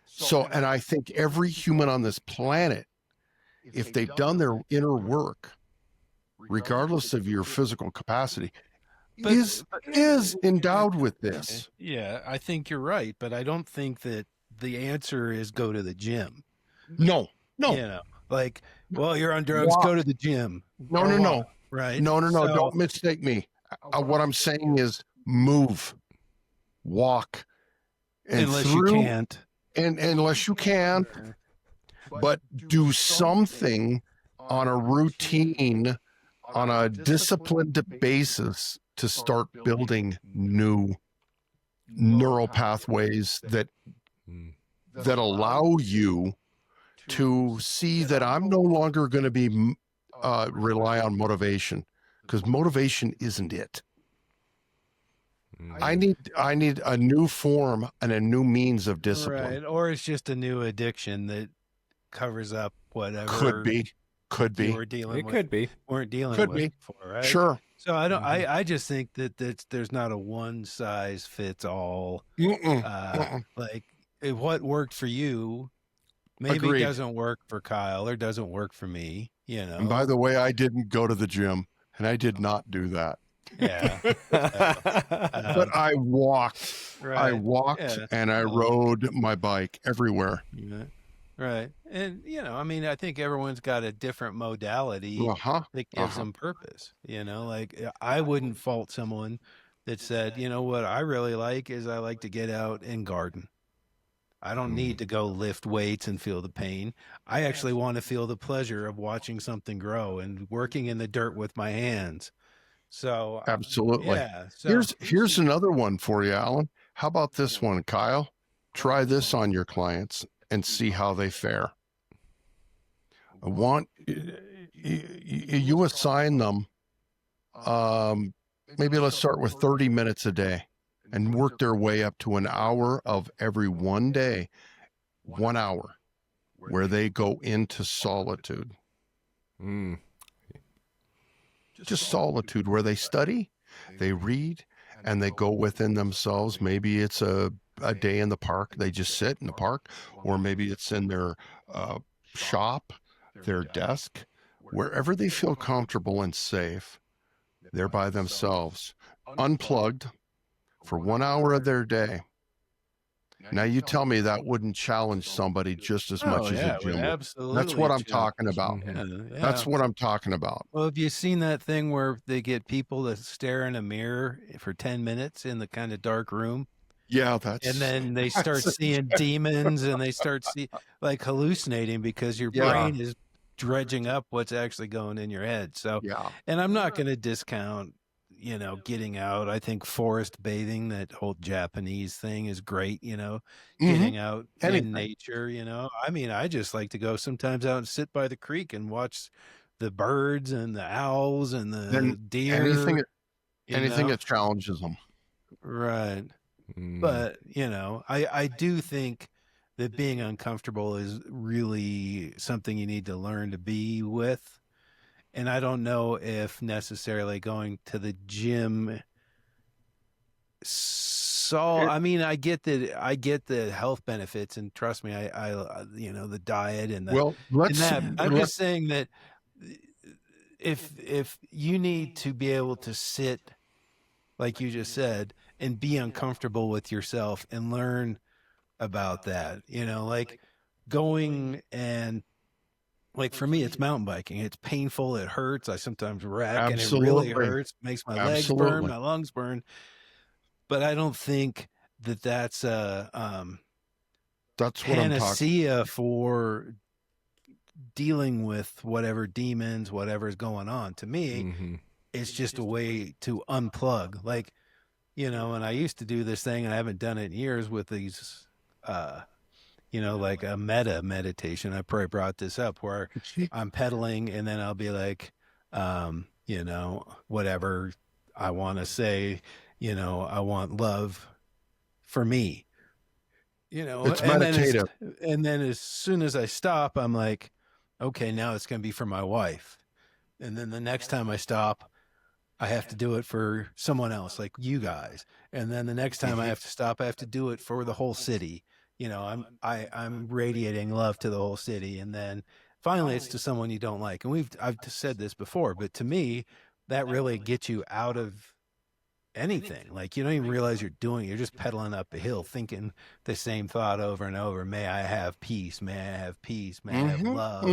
So, and I think every human on this planet, if they've done their inner work, regardless of your physical capacity, But- is endowed with this. Yeah, I think you're right, but I don't think that the answer is go to the gym. No. You know, like, well, you're on drugs, Walk. go to the gym. No. Right? No. So- Don't mistake me. What I'm saying is move, walk, and unless through, you can't. and unless you can, but do something on a routine, on a disciplined basis to start building new neural pathways that allow you to see that I'm no longer going to be rely on motivation, because motivation isn't it. I need a new form and a new means of discipline. Right. Or it's just a new addiction that covers up whatever Could be. you were dealing It with. could be. Weren't dealing Could with be. before, right? Sure. So I don't. I just think that there's not a one size fits all. Like what worked for you, maybe Agreed. doesn't work for Kyle or doesn't work for me. You know. And by the way, I didn't go to the gym, and I did not do that. Yeah. But I walked. Right. I walked Yeah. and I rode my bike everywhere. Yeah. Right. And I mean, I think everyone's got a different modality that gives them purpose. Like I wouldn't fault someone that said, what I really like is I like to get out and garden. I don't need to go lift weights and feel the pain. I actually want to feel the pleasure of watching something grow and working in the dirt with my hands. So Absolutely. yeah. So Here's another one for you, Alan. How about this one, Kyle? Try this on your clients and see how they fare. I want you assign them, maybe let's start with 30 minutes a day and work their way up to an hour of every one day, 1 hour, where they go into solitude. Just solitude, where they study, they read, and they go within themselves. Maybe it's a day in the park. They just sit in the park, or maybe it's in their shop, their desk, wherever they feel comfortable and safe. They're by themselves, unplugged for 1 hour of their day. Now you tell me that wouldn't challenge somebody just as much as a gym would. absolutely. That's what I'm talking about. Yeah. That's what I'm talking about. Well, have you seen that thing where they get people to stare in a mirror for 10 minutes in the kind of dark room? Yeah, that's. And then they start seeing demons and they start like hallucinating because your Yeah. brain is dredging up what's actually going in your head. So, Yeah. and I'm not going to discount, getting out. I think forest bathing, that whole Japanese thing is great, getting out Anything. in nature, I mean, I just like to go sometimes out and sit by the creek and watch the birds and the owls and the Then deer. Anything that challenges them. Right. But, I do think that being uncomfortable is really something you need to learn to be with. And I don't know if necessarily going to the gym. I mean, I get the health benefits, and trust me, I the diet and the, Well, I'm just saying that if you need to be able to sit, like you just said, and be uncomfortable with yourself and learn about that, like going and, like for me, it's mountain biking. It's painful. It hurts. I sometimes wreck, and it really hurts. Makes my legs burn, my lungs burn. But I don't think that's a that's what panacea for dealing with whatever demons, whatever's going on. To me, Mm-hmm. it's just a way to unplug. Like, and I used to do this thing, and I haven't done it in years with these, like a meta meditation. I probably brought this up where I'm pedaling, and then I'll be like, whatever I want to say, I want love for me, It's and then meditative. as soon as I stop, I'm like, okay, now it's going to be for my wife. And then the next time I stop, I have to do it for someone else, like you guys. And then the next time I have to stop, I have to do it for the whole city. I'm radiating love to the whole city. And then finally it's to someone you don't like. And I've said this before, but to me, that really gets you out of anything. Like, you don't even realize you're just pedaling up a hill thinking the same thought over and over. May I have peace? May I have peace? May I have love?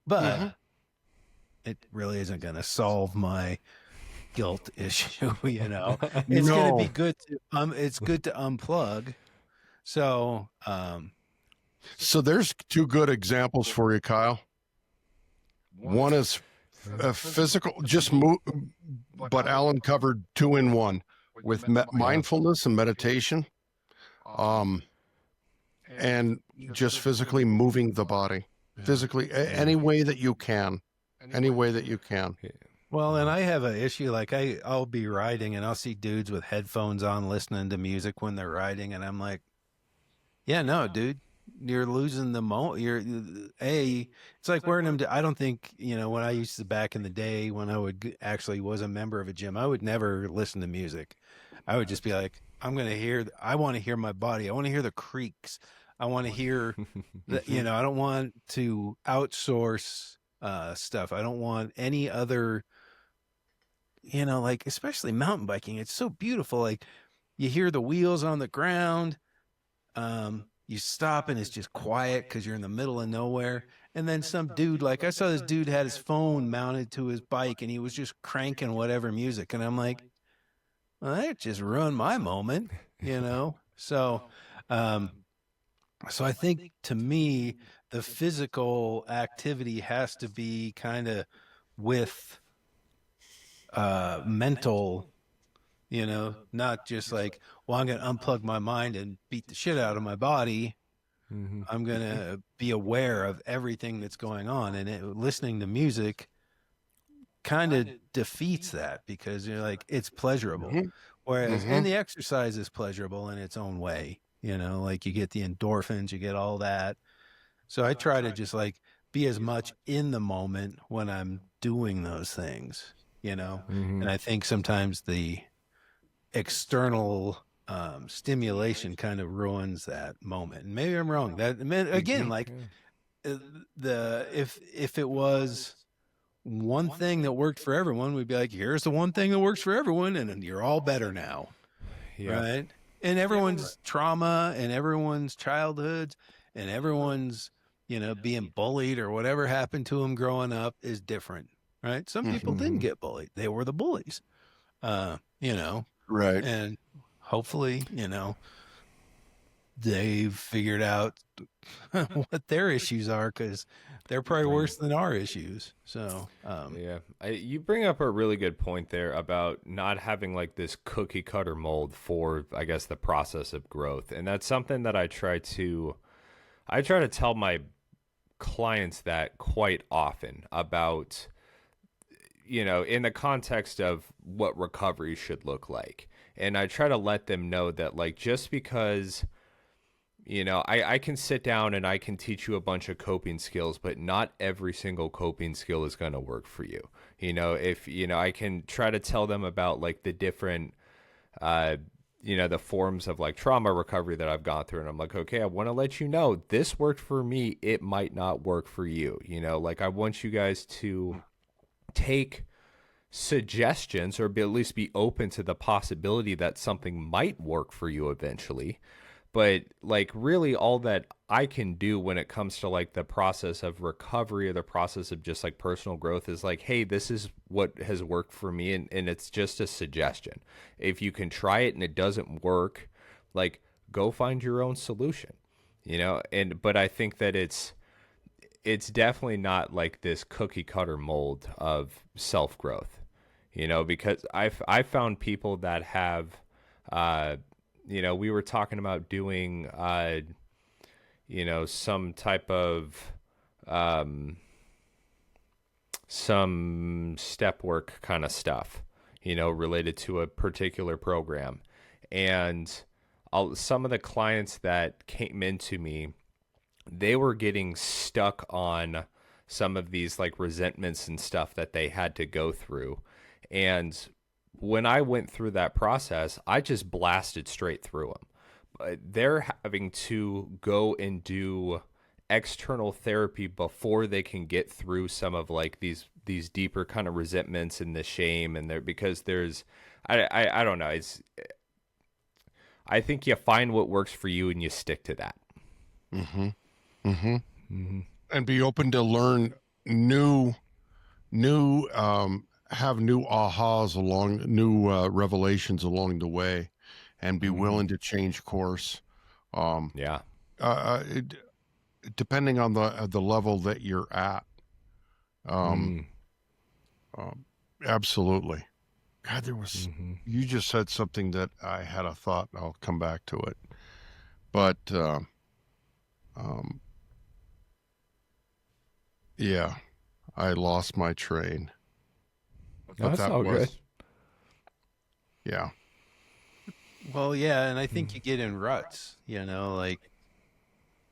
But it really isn't going to solve my guilt issue. It's going to be good to it's good to unplug. So So there's two good examples for you, Kyle. One is physical, just move, but Alan covered 2 in 1 with mindfulness and meditation, and just physically moving the body, physically any way that you can, any way that you can. Well, and I have an issue. Like I'll be riding and I'll see dudes with headphones on listening to music when they're riding, and I'm like, yeah, no, dude, you're losing the it's like wearing them. I don't think, when I used to, back in the day when I actually was a member of a gym, I would never listen to music. I would just be like, I want to hear my body. I want to hear the creaks. I want to hear I don't want to outsource stuff. I don't want any other, like, especially mountain biking. It's so beautiful. Like, you hear the wheels on the ground. You stop and it's just quiet because you're in the middle of nowhere. And then some dude, like I saw this dude had his phone mounted to his bike and he was just cranking whatever music. And I'm like, well, that just ruined my moment, So, so I think, to me, the physical activity has to be kind of with mental, not just like, well, I'm going to unplug my mind and beat the shit out of my body. Mm-hmm. I'm going to be aware of everything that's going on. And listening to music kind of defeats that, because you're like, it's pleasurable. Whereas, and the exercise is pleasurable in its own way, like you get the endorphins, you get all that. So I try to just like be as much in the moment when I'm doing those things, and I think sometimes the external stimulation kind of ruins that moment. And maybe I'm wrong. That, again, like if it was one thing that worked for everyone, we'd be like, here's the one thing that works for everyone, and you're all better now. Yeah. Right? And everyone's trauma and everyone's childhoods and everyone's, being bullied or whatever happened to them growing up is different, right? Some people didn't get bullied. They were the bullies, Right. and hopefully, they've figured out what their issues are, because they're probably worse than our issues. So, yeah, you bring up a really good point there about not having like this cookie cutter mold for, I guess, the process of growth. And that's something that I try to tell my clients that quite often about, in the context of what recovery should look like. And I try to let them know that, like, just because, I can sit down and I can teach you a bunch of coping skills, but not every single coping skill is going to work for you. If, I can try to tell them about like the different, the forms of like trauma recovery that I've gone through. And I'm like, okay, I want to let you know this worked for me. It might not work for you. Like, I want you guys to take suggestions, or at least be open to the possibility that something might work for you eventually. But like, really all that I can do when it comes to like the process of recovery or the process of just like personal growth is like, hey, this is what has worked for me. And it's just a suggestion. If you can try it and it doesn't work, like, go find your own solution, but I think that it's definitely not like this cookie cutter mold of self growth, because I found people that have, uh, we were talking about doing, some type of, um, some step work kind of stuff, related to a particular program. And some of the clients that came into me, they were getting stuck on some of these like resentments and stuff that they had to go through. And when I went through that process, I just blasted straight through them. But they're having to go and do external therapy before they can get through some of like these deeper kind of resentments and the shame, and there, because there's I don't know, it's, I think you find what works for you and you stick to that. Mm-hmm. Mm-hmm. Mm-hmm. And be open to learn new have new ahas along new revelations along the way, and be Mm-hmm. willing to change course. Um, Yeah. it, depending on the level that you're at. Um, Mm. um, Absolutely. God, there was, Mm-hmm. you just said something that I had a thought. I'll come back to it. But um, yeah, I lost my train. No, But that's that all good. was, yeah. Well, yeah, and I think you get in ruts, like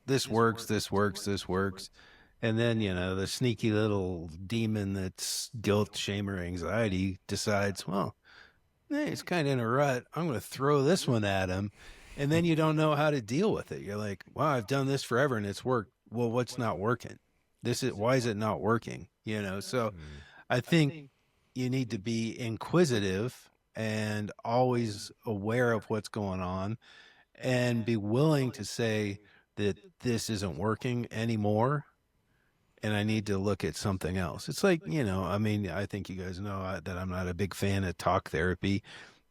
this works, this works, this works. And then, the sneaky little demon that's guilt, shame, or anxiety decides, well, hey, it's kind of in a rut. I'm going to throw this one at him. And then you don't know how to deal with it. You're like, wow, I've done this forever and it's worked. Well, what's not working? Why is it not working? So Mm. I think you need to be inquisitive and always aware of what's going on and be willing to say that this isn't working anymore and I need to look at something else. It's like, I mean, I think you guys know that I'm not a big fan of talk therapy.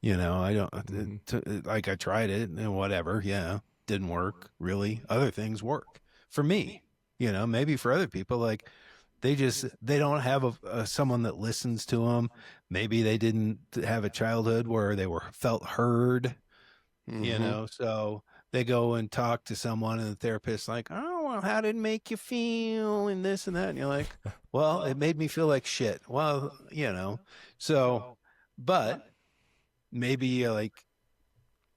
I don't, Mm-hmm. like, I tried it and whatever. Yeah. Didn't work really. Other things work for me, maybe for other people. Like, they don't have someone that listens to them. Maybe they didn't have a childhood where they were felt heard, Mm-hmm. so they go and talk to someone and the therapist's like, oh, well, how did it make you feel and this and that? And you're like, well, it made me feel like shit. Well, so, but maybe like,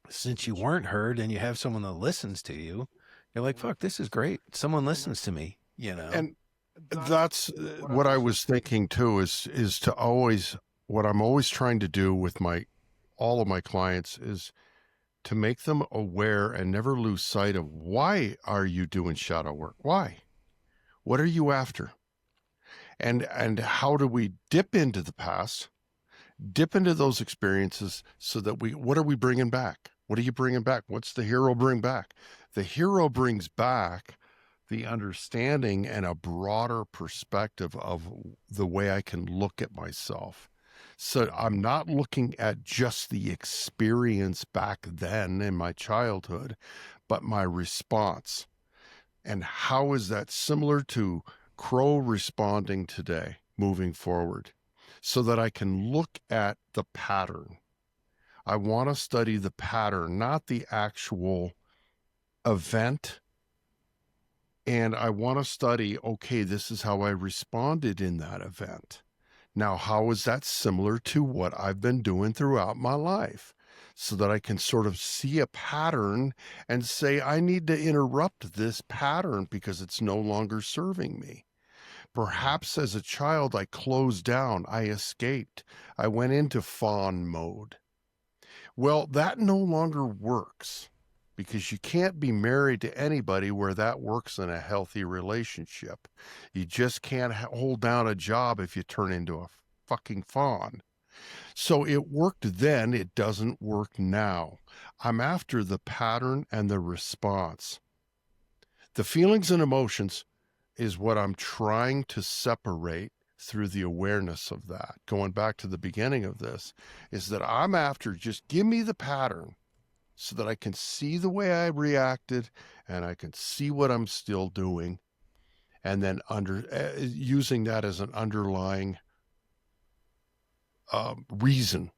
since you weren't heard and you have someone that listens to you, you're like, fuck, this is great. Someone listens to me. And that's what I was thinking too, is to always, what I'm always trying to do with all of my clients is to make them aware and never lose sight of, why are you doing shadow work? Why? What are you after? And how do we dip into the past, dip into those experiences, so that what are we bringing back? What are you bringing back? What's the hero bring back? The hero brings back the understanding and a broader perspective of the way I can look at myself. So I'm not looking at just the experience back then in my childhood, but my response. And how is that similar to Crow responding today, moving forward, so that I can look at the pattern. I want to study the pattern, not the actual event. And I want to study, okay, this is how I responded in that event. Now, how is that similar to what I've been doing throughout my life? So that I can sort of see a pattern and say, I need to interrupt this pattern because it's no longer serving me. Perhaps as a child, I closed down, I escaped, I went into fawn mode. Well, that no longer works, because you can't be married to anybody where that works in a healthy relationship. You just can't hold down a job if you turn into a fucking fawn. So it worked then, it doesn't work now. I'm after the pattern and the response. The feelings and emotions is what I'm trying to separate through the awareness of that. Going back to the beginning of this, is that I'm after, just give me the pattern so that I can see the way I reacted and I can see what I'm still doing. and then using that as an underlying reason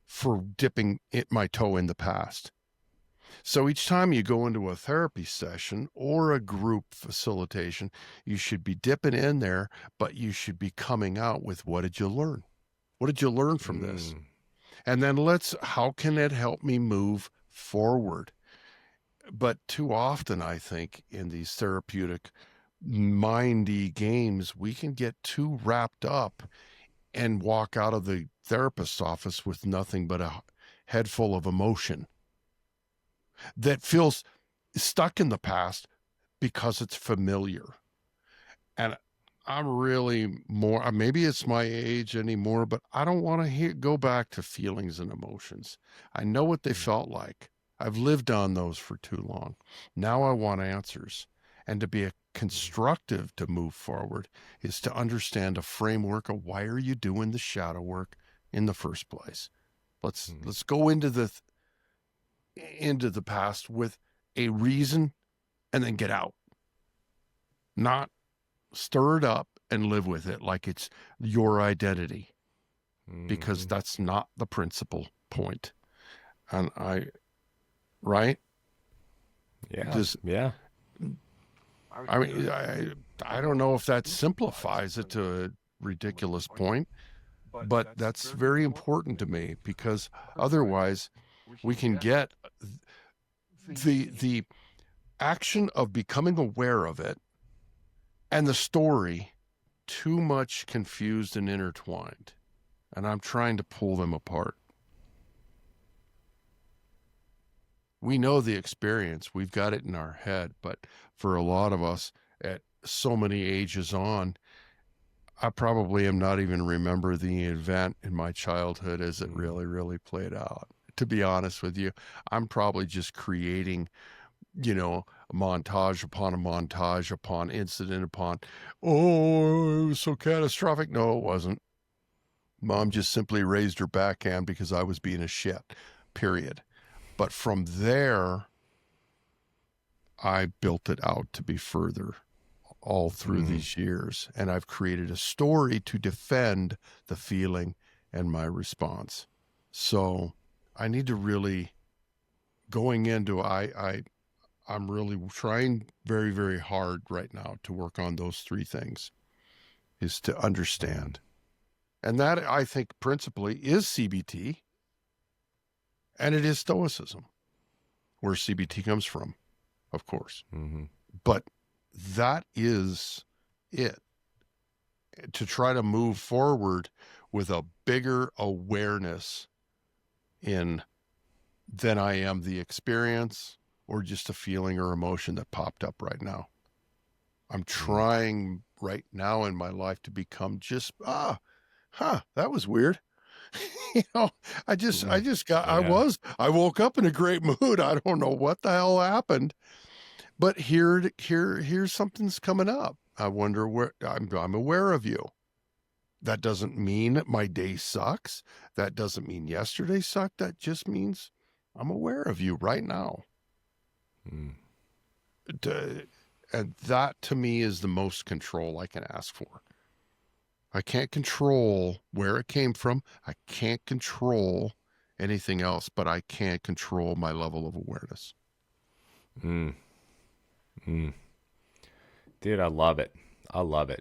for dipping my toe in the past. So each time you go into a therapy session or a group facilitation, you should be dipping in there, but you should be coming out with, what did you learn? What did you learn from this? And then how can it help me move forward? But too often, I think, in these therapeutic, mindy games, we can get too wrapped up and walk out of the therapist's office with nothing but a head full of emotion that feels stuck in the past because it's familiar. And I'm really more, maybe it's my age anymore, but I don't want to go back to feelings and emotions. I know what they felt like. I've lived on those for too long. Now I want answers. And to be a constructive to move forward is to understand a framework of, why are you doing the shadow work in the first place? Let's go into the past with a reason and then get out. Not stir it up and live with it like it's your identity, because that's not the principal point. And right? Yeah. Yeah. I mean, I don't know if that simplifies it to a ridiculous point, but that's very important to me, because otherwise we can get the action of becoming aware of it and the story too much confused and intertwined. And I'm trying to pull them apart. We know the experience, we've got it in our head, but for a lot of us at so many ages on, I probably am not even remember the event in my childhood as it really, really played out. To be honest with you, I'm probably just creating, a montage upon incident upon, oh, it was so catastrophic. No, it wasn't. Mom just simply raised her backhand because I was being a shit, period. But from there, I built it out to be further all through these years. And I've created a story to defend the feeling and my response. So I need to really, going into, I'm really trying very, very hard right now to work on those three things, is to understand. And that, I think, principally is CBT. And it is Stoicism, where CBT comes from, of course. But that is it. To try to move forward with a bigger awareness than I am the experience or just a feeling or emotion that popped up right now. I'm trying right now in my life to become just, that was weird. I woke up in a great mood. I don't know what the hell happened, but here's something's coming up. I wonder where I'm aware of you. That doesn't mean my day sucks. That doesn't mean yesterday sucked. That just means I'm aware of you right now. And that to me is the most control I can ask for. I can't control where it came from. I can't control anything else, but I can control my level of awareness. Dude, I love it. Well,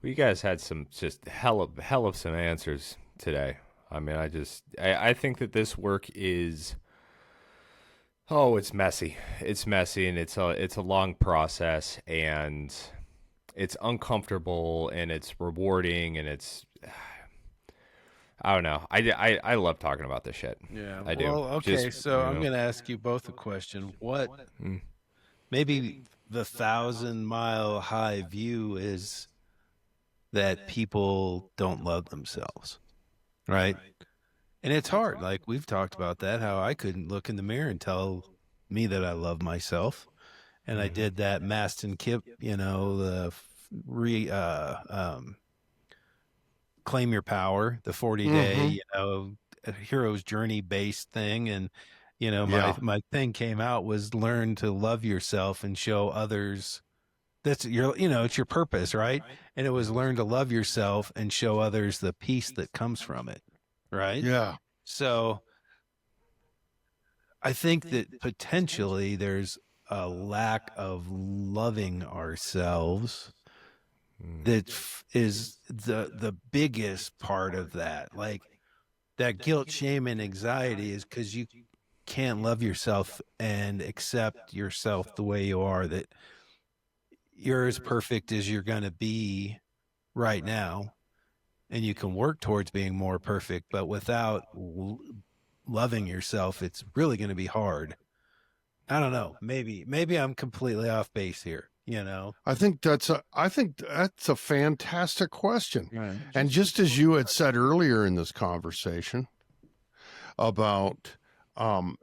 you guys had some just hell of some answers today. I mean, I think that this work is, it's messy. It's messy, and it's a long process, and it's uncomfortable, and it's rewarding, and it's, I don't know. I love talking about this shit. Yeah, I do. Well, okay, so I'm going to ask you both a question. What, maybe the 1,000-mile high view is that people don't love themselves, right? And it's hard. Like we've talked about that, how I couldn't look in the mirror and tell me that I love myself. And I did that Maston Kip, the claim your power, the 40-day, hero's journey based thing. And, my thing came out was learn to love yourself and show others That's your, it's your purpose, right? And it was learn to love yourself and show others the peace that comes from it, right? Yeah. So I think that potentially there's a lack of loving ourselves that is the biggest part of that. Like that guilt, shame, and anxiety is because you can't love yourself and accept yourself the way you are, that you're as perfect as you're going to be right now. And you can work towards being more perfect, but without loving yourself, it's really going to be hard. I don't know. Maybe I'm completely off base here, I think that's a fantastic question. Right. And just as you had said earlier in this conversation about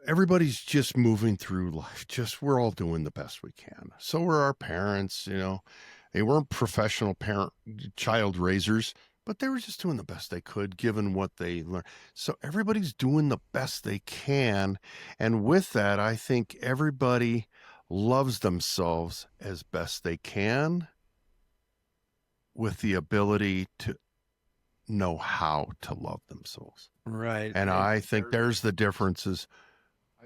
everybody's just moving through life, just we're all doing the best we can. So were our parents, they weren't professional child raisers, but they were just doing the best they could given what they learned. So everybody's doing the best they can. And with that, I think everybody loves themselves as best they can with the ability to know how to love themselves. Right. And I think there's the differences.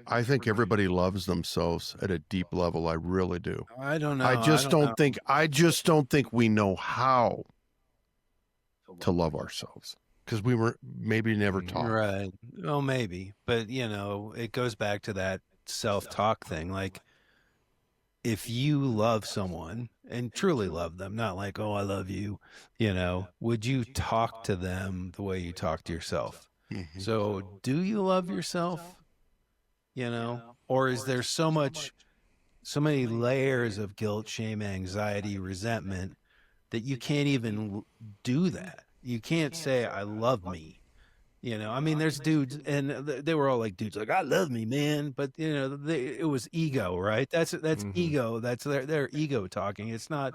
I think everybody loves themselves at a deep level. I really do. I don't know. I just don't think we know how to love ourselves because we were maybe never taught. Right. Well, maybe, but it goes back to that self-talk thing. Like, if you love someone and truly love them, not like, oh, I love you, would you talk to them the way you talk to yourself? Mhm. So do you love yourself? Or is there so many layers of guilt, shame, anxiety, resentment that you can't even do that? You can't say, I love me. I mean, there's dudes, and they were all like dudes, like, I love me, man. But it was ego, right? That's ego. That's their ego talking. It's not,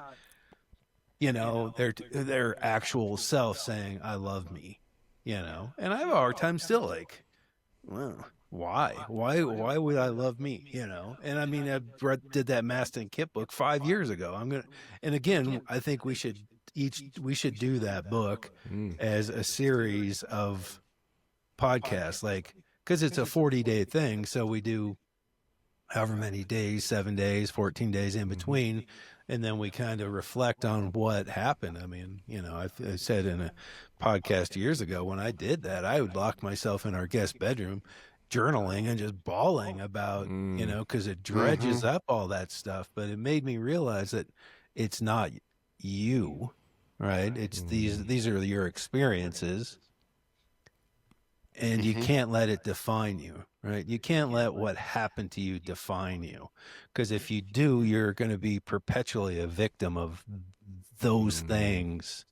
their actual self saying, I love me. And I have a hard time still, like, well, why would I love me? And I mean, did that Maston Kip book 5 years ago. And again, I think we should do that book as a series of podcasts, like, because it's a 40-day thing. So we do however many days, 7 days, 14 days in between. And then we kind of reflect on what happened. I mean, I said in a podcast years ago, when I did that, I would lock myself in our guest bedroom journaling and just bawling about, because it dredges up all that stuff. But it made me realize that it's not you, right? It's these are your experiences. And you can't let it define you, right? You can't let what happened to you define you. Because if you do, you're going to be perpetually a victim of those things.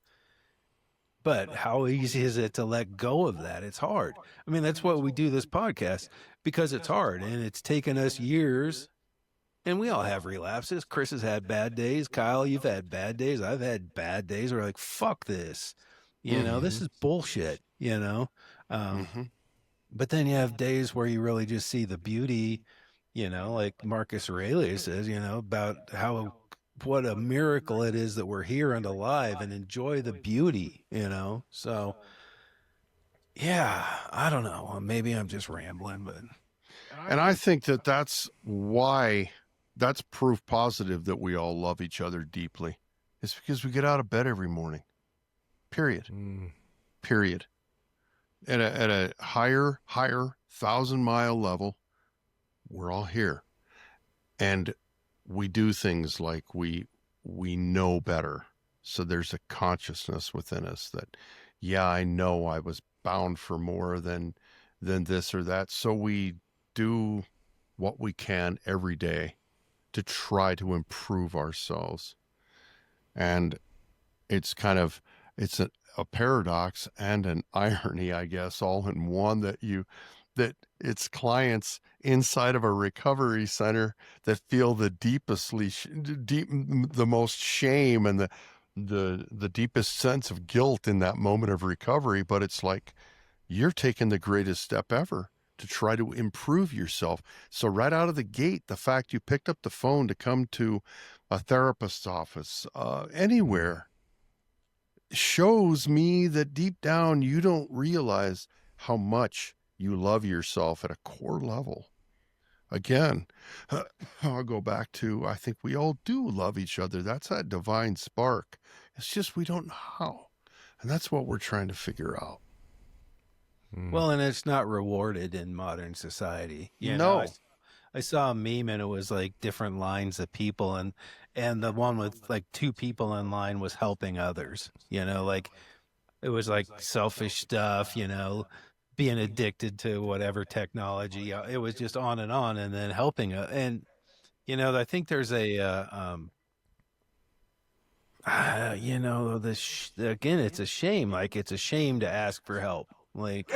But how easy is it to let go of that? It's hard. I mean, that's what we do this podcast, because it's hard. And it's taken us years. And we all have relapses. Chris has had bad days. Kyle, you've had bad days. I've had bad days. We're like, fuck this. This is bullshit, But then you have days where you really just see the beauty, like Marcus Aurelius says, about what a miracle it is that we're here and alive, and enjoy the beauty, So, yeah, I don't know. Maybe I'm just rambling, but. And I think that's why that's proof positive that we all love each other deeply. It's because we get out of bed every morning. Period. Period. At a higher 1,000-mile level, we're all here. And we do things like we know better. So there's a consciousness within us that, yeah, I know I was bound for more than this or that. So we do what we can every day to try to improve ourselves. And it's a paradox and an irony, I guess, all in one, that it's clients inside of a recovery center that feel the the most shame and the deepest sense of guilt in that moment of recovery. But it's like, you're taking the greatest step ever to try to improve yourself. So right out of the gate, the fact you picked up the phone to come to a therapist's office, anywhere, shows me that deep down you don't realize how much you love yourself at a core level. Again, I'll go back to, I think we all do love each other. That's that divine spark. It's just we don't know how. And that's what we're trying to figure out. Well, and it's not rewarded in modern society. You know, No. I saw a meme and it was like different lines of people, and the one with like two people in line was helping others. You know, like it was like selfish stuff, you know, being addicted to whatever technology. It was just on, and then helping. And, you know, I think there's you know, again, it's a shame. Like, it's a shame to ask for help. Like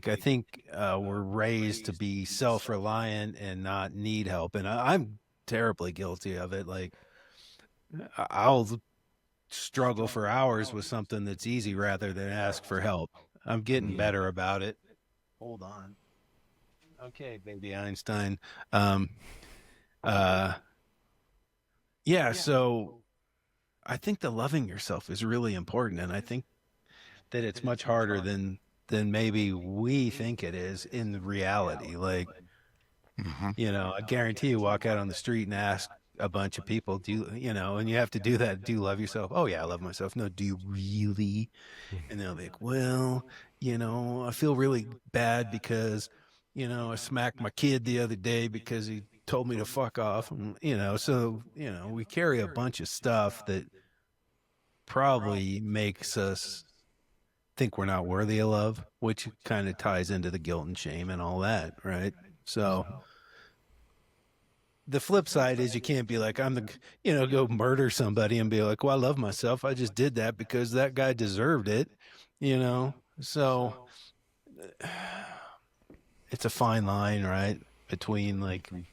I think we're raised to be self-reliant and not need help. And I'm terribly guilty of it. Like, I'll struggle for hours with something that's easy rather than ask for help. I'm getting better about it. Hold on. Okay, baby Einstein. Um, yeah, so I think the loving yourself is really important, and I think that it's much harder than maybe we think it is in reality. Like, you know, I guarantee you walk out on the street and ask a bunch of people, do you, you know, and you have to do that. Do you love yourself? Oh yeah, I love myself. No, do you really? And they'll be like, well, you know, I feel really bad because, you know, I smacked my kid the other day because he told me to fuck off. And, you know, so, you know, we carry a bunch of stuff that probably makes us think we're not worthy of love, which kind of ties into the guilt and shame and all that, right? So the flip side is you can't be like, I'm the, you know, go murder somebody and be like, well, I love myself. I just did that because that guy deserved it, you know? So it's a fine line, right? Between like, and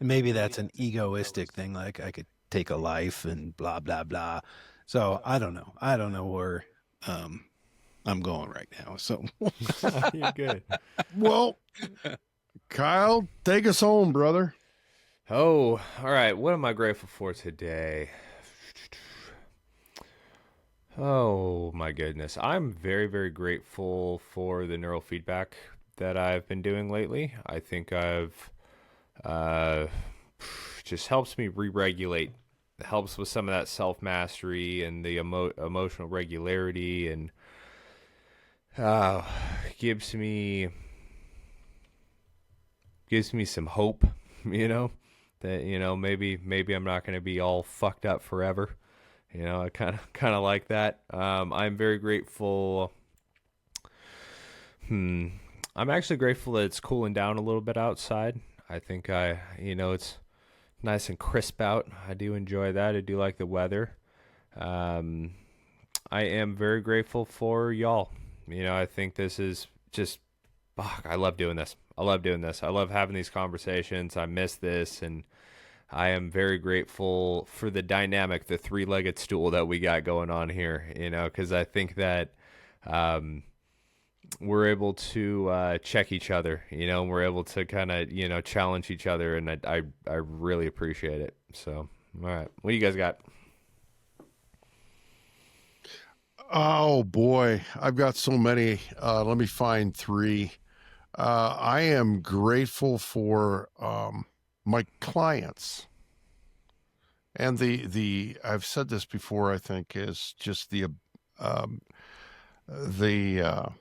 maybe that's an egoistic thing. Like, I could take a life and blah, blah, blah. So I don't know. I don't know where, I'm going right now. So You're good. Well, Kyle, take us home, brother. Oh, all right. What am I grateful for today? Oh, my goodness. I'm very, very grateful for the neurofeedback that I've been doing lately. I think I've just helps me re-regulate. Helps with some of that self-mastery and the emotional regularity, and uh, gives me some hope, you know, that, you know, maybe I'm not going to be all fucked up forever. You know, I kind of like that. I'm very grateful. I'm actually grateful that it's cooling down a little bit outside. I think you know, it's nice and crisp out. I do enjoy that. I do like the weather. I am very grateful for y'all. You know, I think this is just, I love doing this. I love doing this. I love having these conversations. I miss this, and I am very grateful for the dynamic, the three-legged stool that we got going on here, you know, because I think that we're able to check each other, you know, and we're able to kind of, you know, challenge each other, and I really appreciate it. So, all right. What do you guys got? Oh boy, I've got so many. Let me find three. I am grateful for my clients, and the I've said this before. I think is just um, the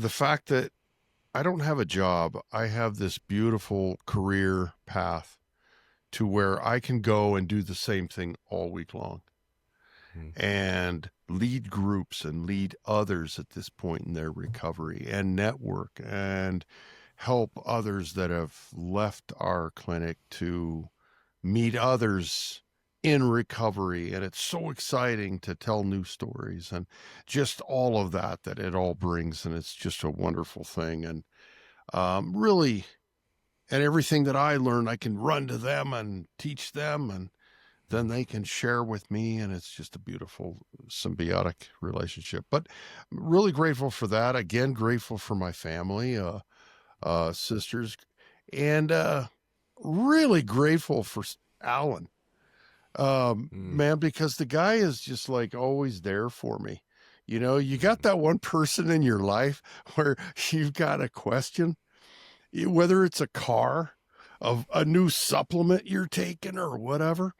fact that I don't have a job. I have this beautiful career path to where I can go and do the same thing all week long and lead groups and lead others at this point in their recovery and network and help others that have left our clinic to meet others in recovery. And it's so exciting to tell new stories and just all of that it all brings. And it's just a wonderful thing. And really, and everything that I learn, I can run to them and teach them. And then they can share with me, and it's just a beautiful symbiotic relationship. But I'm really grateful for that. Again, grateful for my family, sisters, and really grateful for Alan. Man, because the guy is just like always there for me. You know, you got that one person in your life where you've got a question, whether it's a car, of a new supplement you're taking or whatever.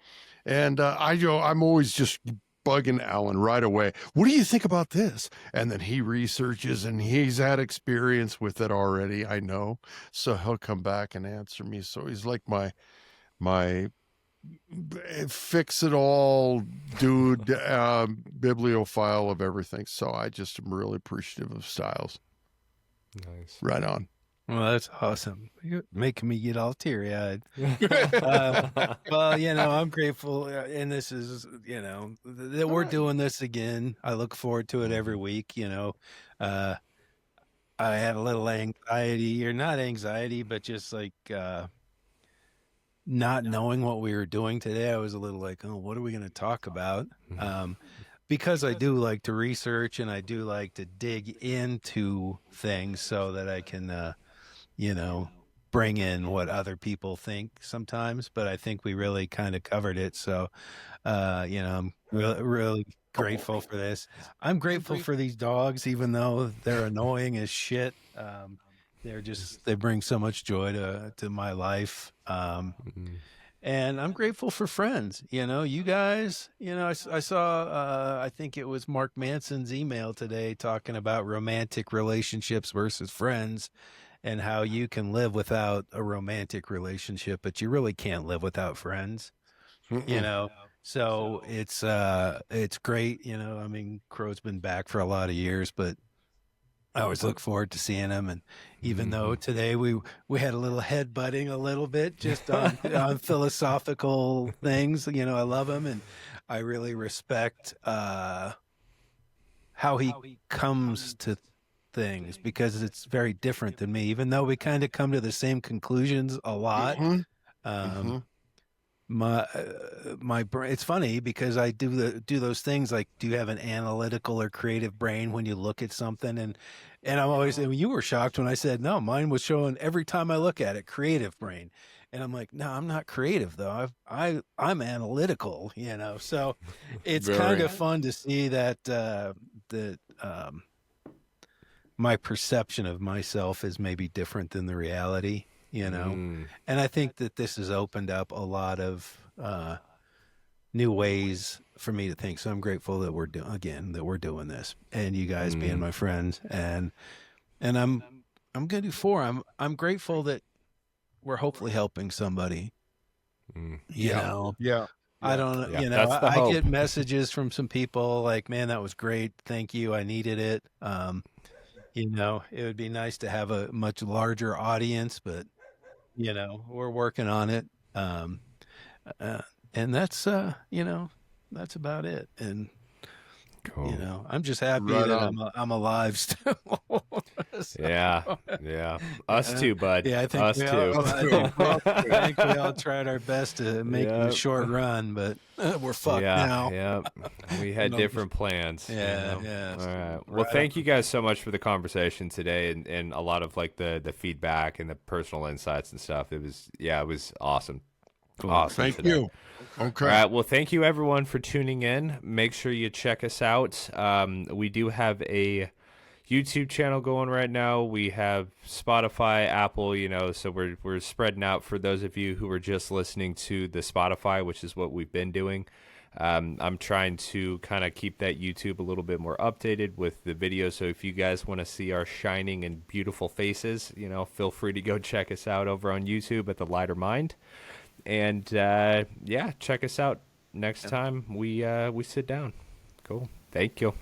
And I'm always just bugging Alan right away. What do you think about this? And then he researches, and he's had experience with it already, I know. So he'll come back and answer me. So he's like my fix it all dude, bibliophile of everything. So I just am really appreciative of Styles. Nice. Right on. Well, that's awesome. You're making me get all teary-eyed. Well, I'm grateful, and this is, that we're doing this again. I look forward to it every week. I had a little anxiety, or not anxiety, but just like not knowing what we were doing today. I was a little like, oh, what are we going to talk about? Because I do like to research, and I do like to dig into things so that I can, bring in what other people think sometimes. But I think we really kind of covered it. So, I'm really grateful for this. I'm grateful for these dogs, even though they're annoying as shit. They bring so much joy to my life. And I'm grateful for friends. You guys, I saw, I think it was Mark Manson's email today talking about romantic relationships versus friends, and how you can live without a romantic relationship, but you really can't live without friends. So it's great. I mean, Crow's been back for a lot of years, but I always look forward to seeing him. And even though today we had a little headbutting a little bit just on philosophical things, I love him, and I really respect how he comes to things, because it's very different than me, even though we kind of come to the same conclusions a lot. My brain, it's funny because I do those things like, do you have an analytical or creative brain when you look at something? And I'm always, and you were shocked when I said, no, mine was showing every time I look at it, creative brain. And I'm like, no, I'm not creative though. I'm analytical, so it's kind of fun to see that, my perception of myself is maybe different than the reality, and I think that this has opened up a lot of new ways for me to think. So I'm grateful that we're doing this, and you guys being my friends, and I'm going to do 4. I'm grateful that we're hopefully helping somebody. Yeah. I don't know. That's the I hope. get messages from some people like, man, that was great. Thank you. I needed it. It would be nice to have a much larger audience, but we're working on it. And that's that's about it. And Cool. I'm just happy Right that on. I'm alive still. Yeah. Us too, bud. Yeah, I think Us we too. all, I think we all tried our best to make it a short run, but we're fucked now. Yeah. We had different plans. Yeah. All right. Well, thank you guys so much for the conversation today, and a lot of like the feedback and the personal insights and stuff. It was awesome. Cool. Awesome. Thank you. Okay. All right. Well, thank you everyone for tuning in. Make sure you check us out. We do have a YouTube channel going right now. We have Spotify, Apple, so we're spreading out for those of you who are just listening to the Spotify, which is what we've been doing. I'm trying to kind of keep that YouTube a little bit more updated with the video. So if you guys want to see our shining and beautiful faces, feel free to go check us out over on YouTube at The Lighter Mind. And check us out next time we sit down. Cool. Thank you.